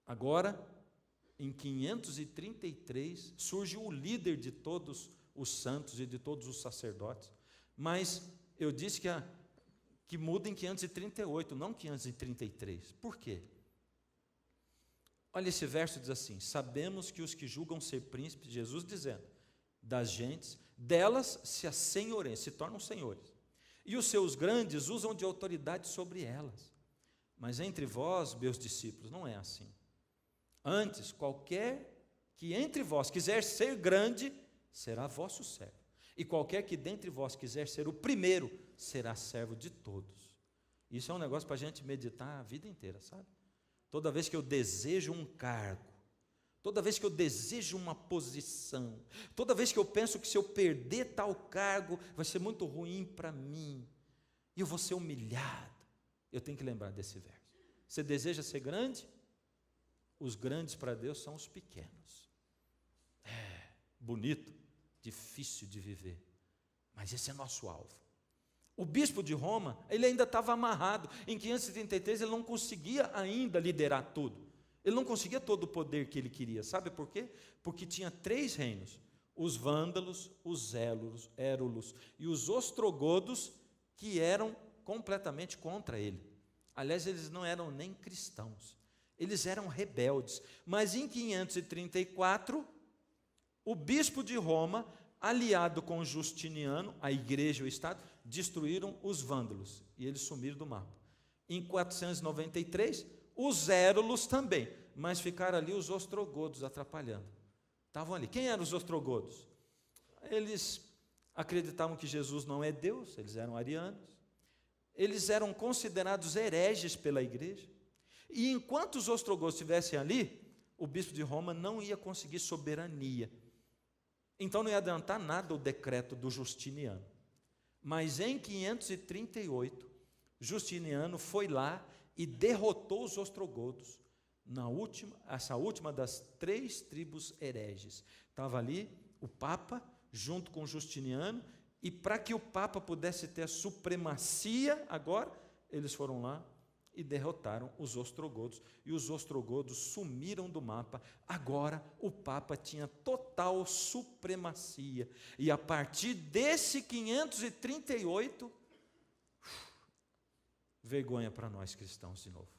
Agora, em 533, surge o líder de todos os santos e de todos os sacerdotes. Mas eu disse que muda em 538, não 533. Por quê? Olha, esse verso diz assim: sabemos que os que julgam ser príncipes, Jesus dizendo, das gentes, delas se assenhoreiam, se tornam senhores. E os seus grandes usam de autoridade sobre elas. Mas entre vós, meus discípulos, não é assim. Antes, qualquer que entre vós quiser ser grande, será vosso servo. E qualquer que dentre vós quiser ser o primeiro, será servo de todos. Isso é um negócio para a gente meditar a vida inteira, sabe? Toda vez que eu desejo um cargo, toda vez que eu desejo uma posição, toda vez que eu penso que se eu perder tal cargo, vai ser muito ruim para mim, e eu vou ser humilhado, eu tenho que lembrar desse verso. Você deseja ser grande? Os grandes para Deus são os pequenos. É bonito, difícil de viver, mas esse é nosso alvo. O bispo de Roma, ele ainda estava amarrado. Em 533 ele não conseguia ainda liderar tudo. Ele não conseguia todo o poder que ele queria. Sabe por quê? Porque tinha 3 reinos: os vândalos, os érulos e os ostrogodos, que eram completamente contra ele. Aliás, eles não eram nem cristãos, eles eram rebeldes. Mas em 534, o bispo de Roma, aliado com Justiniano, a igreja e o Estado, destruíram os vândalos e eles sumiram do mapa. Em 493, os érulos também, mas ficaram ali os ostrogodos atrapalhando. Estavam ali. Quem eram os ostrogodos? Eles acreditavam que Jesus não é Deus, eles eram arianos. Eles eram considerados hereges pela igreja. E enquanto os ostrogodos estivessem ali, o bispo de Roma não ia conseguir soberania. Então não ia adiantar nada o decreto do Justiniano. Mas em 538, Justiniano foi lá e derrotou os ostrogodos. Essa última das 3 tribos hereges. Estava ali o Papa, junto com Justiniano, e para que o Papa pudesse ter a supremacia agora, eles foram lá e derrotaram os ostrogodos, e os ostrogodos sumiram do mapa. Agora o Papa tinha total supremacia, e a partir desse 538, vergonha para nós cristãos de novo.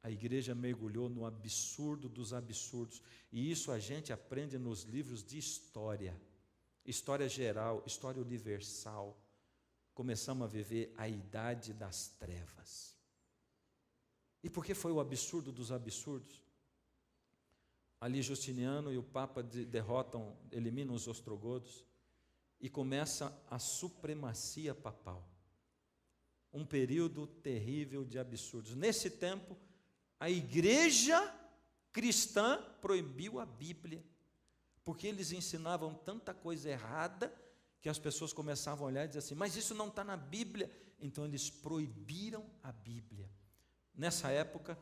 A igreja mergulhou no absurdo dos absurdos, e isso a gente aprende nos livros de história, história geral, história universal. Começamos a viver a idade das trevas. E por que foi o absurdo dos absurdos? Ali Justiniano e o Papa derrotam, eliminam os ostrogodos, e começa a supremacia papal. Um período terrível de absurdos. Nesse tempo, a igreja cristã proibiu a Bíblia, porque eles ensinavam tanta coisa errada, que as pessoas começavam a olhar e dizer assim, mas isso não está na Bíblia. Então eles proibiram a Bíblia. Nessa época,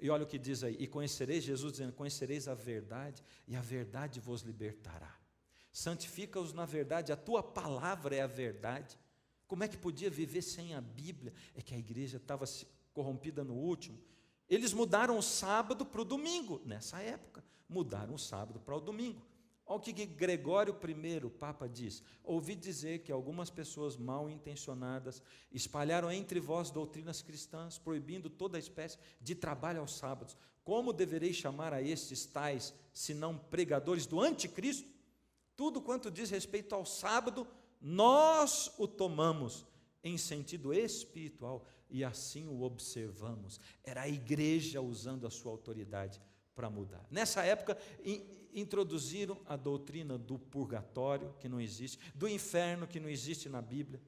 e olha o que diz aí, e conhecereis, Jesus dizendo, conhecereis a verdade, e a verdade vos libertará. Santifica-os na verdade, a tua palavra é a verdade. Como é que podia viver sem a Bíblia? É que a igreja estava corrompida no último. Eles mudaram o sábado para o domingo, nessa época, mudaram o sábado para o domingo. Olha o que Gregório I, o Papa, diz, ouvi dizer que algumas pessoas mal intencionadas espalharam entre vós doutrinas cristãs, proibindo toda espécie de trabalho aos sábados. Como devereis chamar a estes tais, senão pregadores do anticristo? Tudo quanto diz respeito ao sábado, nós o tomamos em sentido espiritual e assim o observamos. Era a igreja usando a sua autoridade para mudar. Nessa época, introduziram a doutrina do purgatório, que não existe, do inferno, que não existe na Bíblia.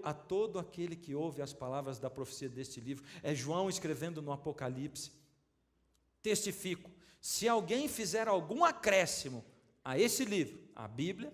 A todo aquele que ouve as palavras da profecia deste livro, é João escrevendo no Apocalipse, testifico, se alguém fizer algum acréscimo a esse livro, a Bíblia,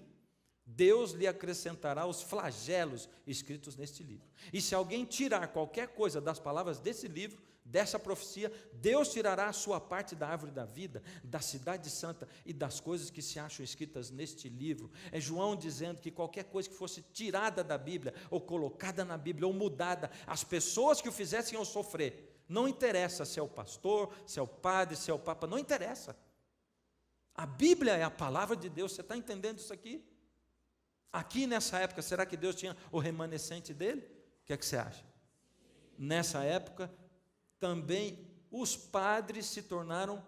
Deus lhe acrescentará os flagelos escritos neste livro. E se alguém tirar qualquer coisa das palavras desse livro, dessa profecia, Deus tirará a sua parte da árvore da vida, da cidade santa e das coisas que se acham escritas neste livro. É João dizendo que qualquer coisa que fosse tirada da Bíblia, ou colocada na Bíblia, ou mudada, as pessoas que o fizessem iam sofrer. Não interessa se é o pastor, se é o padre, se é o papa, não interessa. A Bíblia é a palavra de Deus, você está entendendo isso aqui? Aqui nessa época, será que Deus tinha o remanescente dele? O que é que você acha? Nessa época, também os padres se tornaram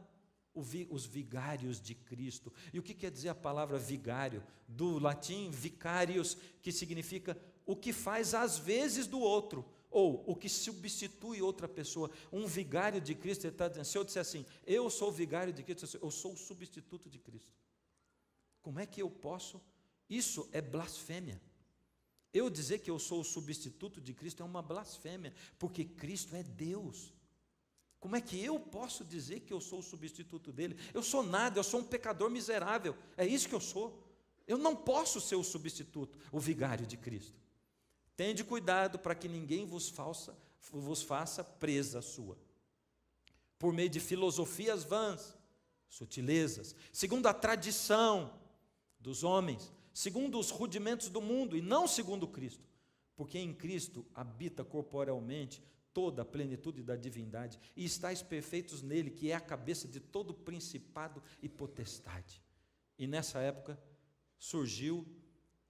os vigários de Cristo. E o que quer dizer a palavra vigário? Do latim vicarius, que significa o que faz às vezes do outro, ou o que substitui outra pessoa. Um vigário de Cristo, ele está dizendo, se eu disser assim, eu sou o vigário de Cristo, eu sou o substituto de Cristo. Como é que eu posso? Isso é blasfêmia. Eu dizer que eu sou o substituto de Cristo é uma blasfêmia, porque Cristo é Deus. Como é que eu posso dizer que eu sou o substituto dele? Eu sou nada, eu sou um pecador miserável, é isso que eu sou. Eu não posso ser o substituto, o vigário de Cristo. Tende cuidado para que ninguém vos faça presa sua, por meio de filosofias vãs, sutilezas, segundo a tradição dos homens, segundo os rudimentos do mundo e não segundo Cristo, porque em Cristo habita corporealmente toda a plenitude da divindade e estáis perfeitos nele, que é a cabeça de todo principado e potestade. E nessa época surgiu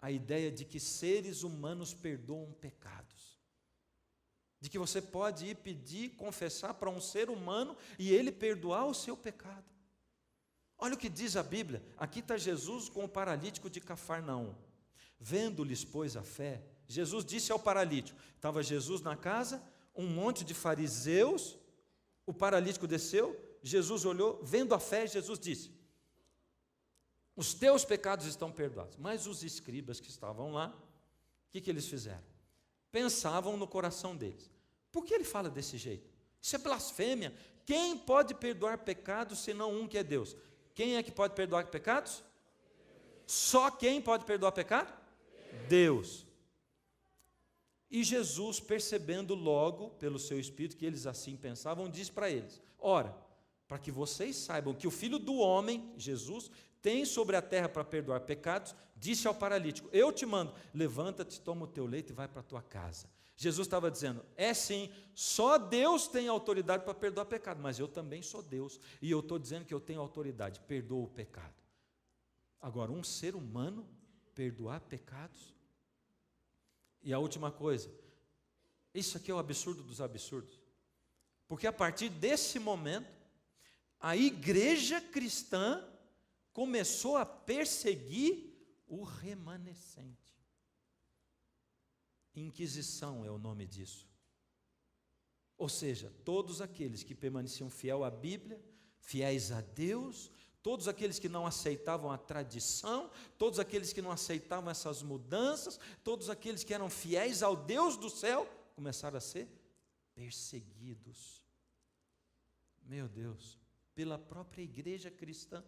a ideia de que seres humanos perdoam pecados, de que você pode ir pedir, confessar para um ser humano e ele perdoar o seu pecado. Olha o que diz a Bíblia, aqui está Jesus com o paralítico de Cafarnaum. Vendo-lhes, pois, a fé, Jesus disse ao paralítico, estava Jesus na casa, um monte de fariseus, o paralítico desceu, Jesus olhou, vendo a fé, Jesus disse, os teus pecados estão perdoados. Mas os escribas que estavam lá, o que eles fizeram? Pensavam no coração deles, por que ele fala desse jeito? Isso é blasfêmia, quem pode perdoar pecados senão um que é Deus? Quem é que pode perdoar pecados? Só quem pode perdoar pecado? Deus. E Jesus, percebendo logo, pelo seu Espírito, que eles assim pensavam, diz para eles, ora, para que vocês saibam que o Filho do Homem, Jesus, tem sobre a terra para perdoar pecados, disse ao paralítico, eu te mando, levanta-te, toma o teu leito e vai para a tua casa. Jesus estava dizendo, é sim, só Deus tem autoridade para perdoar pecado, mas eu também sou Deus, e eu estou dizendo que eu tenho autoridade, perdoa o pecado. Agora, um ser humano perdoar pecados? E a última coisa, isso aqui é o absurdo dos absurdos, porque a partir desse momento, a igreja cristã começou a perseguir o remanescente. Inquisição é o nome disso. Ou seja, todos aqueles que permaneciam fiel à Bíblia, fiéis a Deus, todos aqueles que não aceitavam a tradição, todos aqueles que não aceitavam essas mudanças, todos aqueles que eram fiéis ao Deus do céu, começaram a ser perseguidos. Meu Deus, pela própria igreja cristã.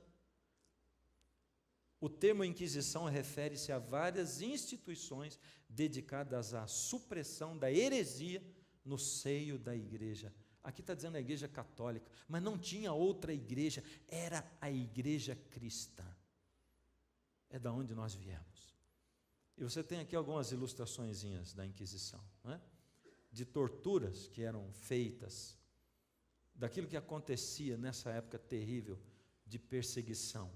O termo Inquisição refere-se a várias instituições dedicadas à supressão da heresia no seio da igreja. Aqui está dizendo a igreja católica, mas não tinha outra igreja, era a igreja cristã. É da onde nós viemos. E você tem aqui algumas ilustraçõezinhas da Inquisição, não é? De torturas que eram feitas, daquilo que acontecia nessa época terrível de perseguição.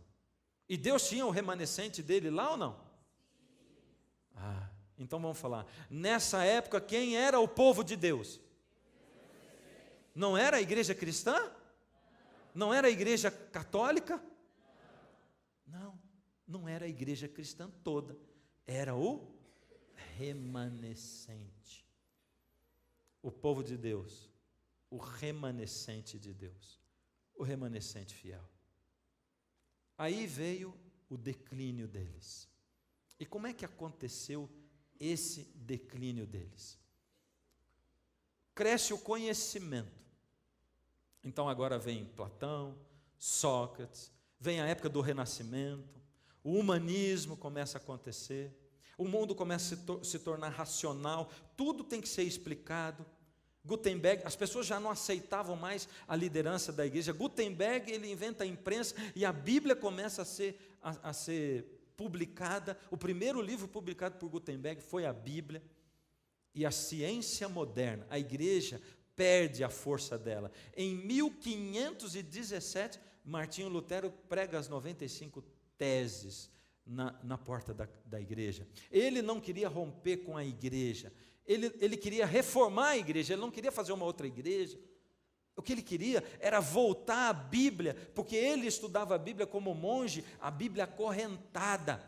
E Deus tinha o remanescente dele lá ou não? Então vamos falar. Nessa época, quem era o povo de Deus? Não era a igreja cristã? Não era a igreja católica? Não era a igreja cristã toda. Era o remanescente. O povo de Deus. O remanescente de Deus. O remanescente fiel. Aí veio o declínio deles. E como é que aconteceu esse declínio deles? Cresce o conhecimento. Então agora vem Platão, Sócrates, vem a época do Renascimento, o humanismo começa a acontecer, o mundo começa a se tornar racional, tudo tem que ser explicado. Gutenberg, as pessoas já não aceitavam mais a liderança da igreja. Gutenberg, ele inventa a imprensa e a Bíblia começa a ser publicada. O primeiro livro publicado por Gutenberg foi a Bíblia. E a ciência moderna, a igreja perde a força dela. Em 1517, Martinho Lutero prega as 95 teses na porta da igreja. Ele não queria romper com a igreja. Ele queria reformar a igreja, ele não queria fazer uma outra igreja. O que ele queria era voltar à Bíblia, porque ele estudava a Bíblia como monge, a Bíblia acorrentada.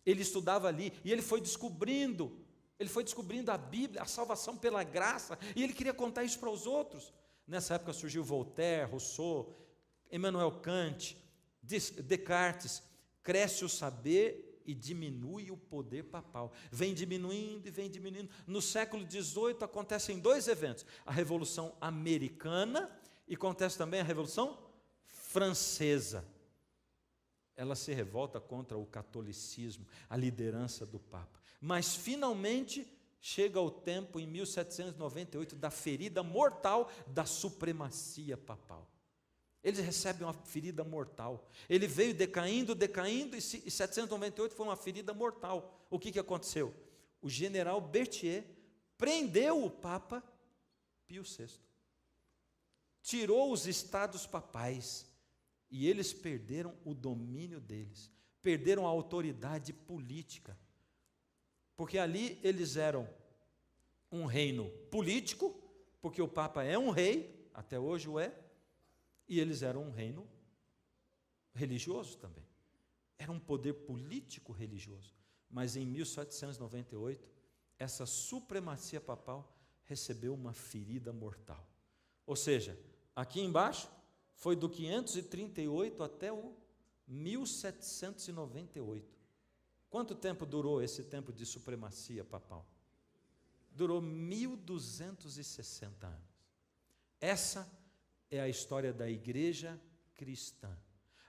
Ele estudava ali e ele foi descobrindo a Bíblia, a salvação pela graça, e ele queria contar isso para os outros. Nessa época surgiu Voltaire, Rousseau, Immanuel Kant, Descartes. Cresce o saber e diminui o poder papal. Vem diminuindo e vem diminuindo. No século XVIII acontecem dois eventos. A Revolução Americana e acontece também a Revolução Francesa. Ela se revolta contra o catolicismo, a liderança do Papa. Mas finalmente chega o tempo, em 1798, da ferida mortal da supremacia papal. Eles recebem uma ferida mortal. Ele veio decaindo, e 798 foi uma ferida mortal. O que aconteceu? O general Berthier prendeu o Papa Pio VI. Tirou os estados papais. E eles perderam o domínio deles. Perderam a autoridade política. Porque ali eles eram um reino político, porque o Papa é um rei, até hoje o é. E eles eram um reino religioso também. Era um poder político religioso. Mas em 1798, essa supremacia papal recebeu uma ferida mortal. Ou seja, aqui embaixo foi do 538 até o 1798. Quanto tempo durou esse tempo de supremacia papal? Durou 1260 anos. Essa é a história da igreja cristã.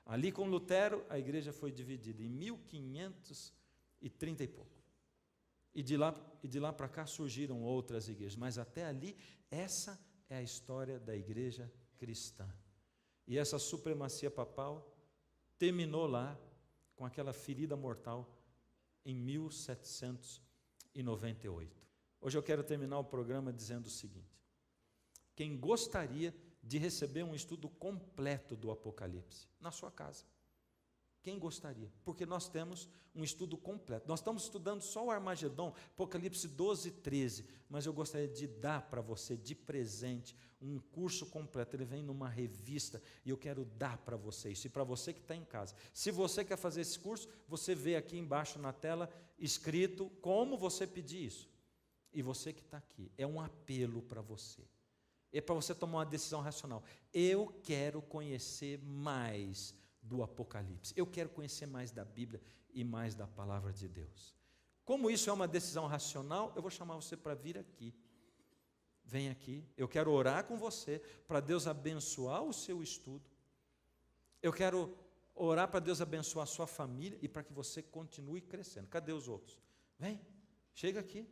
Ali com Lutero, a igreja foi dividida em 1530 e pouco. E de lá para cá surgiram outras igrejas, mas até ali, essa é a história da igreja cristã. E essa supremacia papal terminou lá com aquela ferida mortal em 1798. Hoje eu quero terminar o programa dizendo o seguinte: quem gostaria de receber um estudo completo do Apocalipse na sua casa? Quem gostaria? Porque nós temos um estudo completo. Nós estamos estudando só o Armagedon, Apocalipse 12 e 13, mas eu gostaria de dar para você de presente um curso completo. Ele vem numa revista e eu quero dar para vocês. E para você que está em casa, se você quer fazer esse curso, você vê aqui embaixo na tela escrito como você pedir isso. E você que está aqui, é um apelo para você. É para você tomar uma decisão racional. Eu quero conhecer mais do Apocalipse. Eu quero conhecer mais da Bíblia e mais da palavra de Deus. Como isso é uma decisão racional, eu vou chamar você para vir aqui. Vem aqui, eu quero orar com você para Deus abençoar o seu estudo. Eu quero orar para Deus abençoar a sua família e para que você continue crescendo. Cadê os outros? Vem, chega aqui.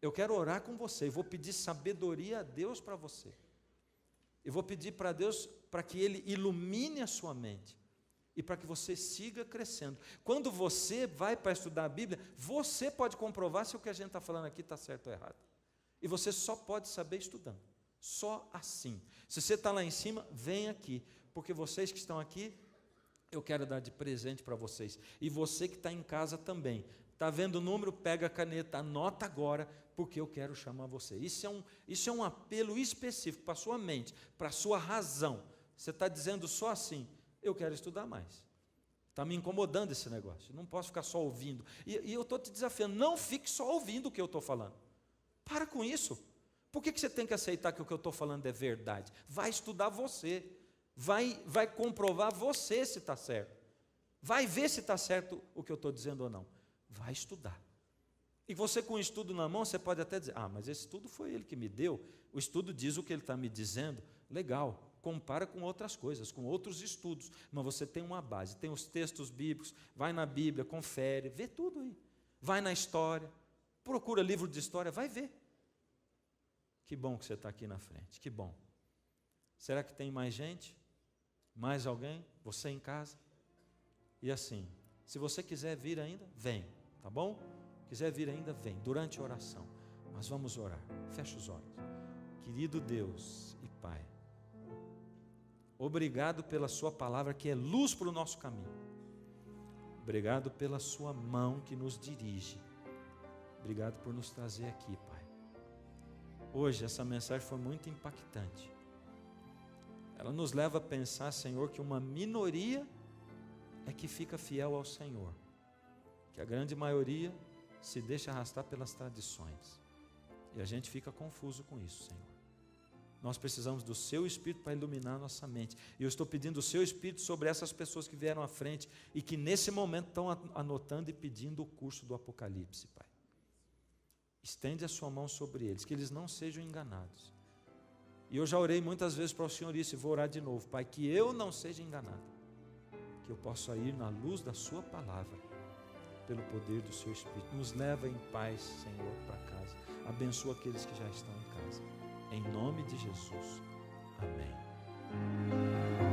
Eu quero orar com você, eu vou pedir sabedoria a Deus para você. Eu vou pedir para Deus para que Ele ilumine a sua mente e para que você siga crescendo. Quando você vai para estudar a Bíblia, você pode comprovar se o que a gente está falando aqui está certo ou errado. E você só pode saber estudando, só assim. Se você está lá em cima, vem aqui, porque vocês que estão aqui, eu quero dar de presente para vocês. E você que está em casa também. Está vendo o número? Pega a caneta, anota agora, porque eu quero chamar você. Isso é um apelo específico para a sua mente, para a sua razão. Você está dizendo só assim, eu quero estudar mais. Está me incomodando esse negócio, não posso ficar só ouvindo. E eu estou te desafiando, não fique só ouvindo o que eu estou falando. Para com isso. Por que você tem que aceitar que o que eu estou falando é verdade? Vai estudar você. Vai comprovar você se está certo. Vai ver se está certo o que eu estou dizendo ou não. Vai estudar. E você com o estudo na mão, você pode até dizer, mas esse estudo foi ele que me deu. O estudo diz o que ele está me dizendo. Legal. Compara com outras coisas, com outros estudos. Mas você tem uma base, tem os textos bíblicos. Vai na Bíblia, confere, vê tudo aí. Vai na história. Procura livro de história, vai ver. Que bom que você está aqui na frente, que bom. Será que tem mais gente? Mais alguém? Você em casa? E assim, se você quiser vir ainda, vem, tá bom? Quiser vir ainda, vem, durante a oração. Mas vamos orar, fecha os olhos. Querido Deus e Pai, obrigado pela sua palavra que é luz para o nosso caminho. Obrigado pela sua mão que nos dirige. Obrigado por nos trazer aqui, Pai. Hoje essa mensagem foi muito impactante. Ela nos leva a pensar, Senhor, que uma minoria é que fica fiel ao Senhor. Que a grande maioria se deixa arrastar pelas tradições. E a gente fica confuso com isso, Senhor. Nós precisamos do Seu Espírito para iluminar a nossa mente. E eu estou pedindo o Seu Espírito sobre essas pessoas que vieram à frente e que nesse momento estão anotando e pedindo o curso do Apocalipse, Pai. Estende a sua mão sobre eles, que eles não sejam enganados. E eu já orei muitas vezes para o Senhor isso, e vou orar de novo. Pai, que eu não seja enganado, que eu possa ir na luz da sua palavra, pelo poder do seu Espírito. Nos leva em paz, Senhor, para casa. Abençoa aqueles que já estão em casa. Em nome de Jesus. Amém.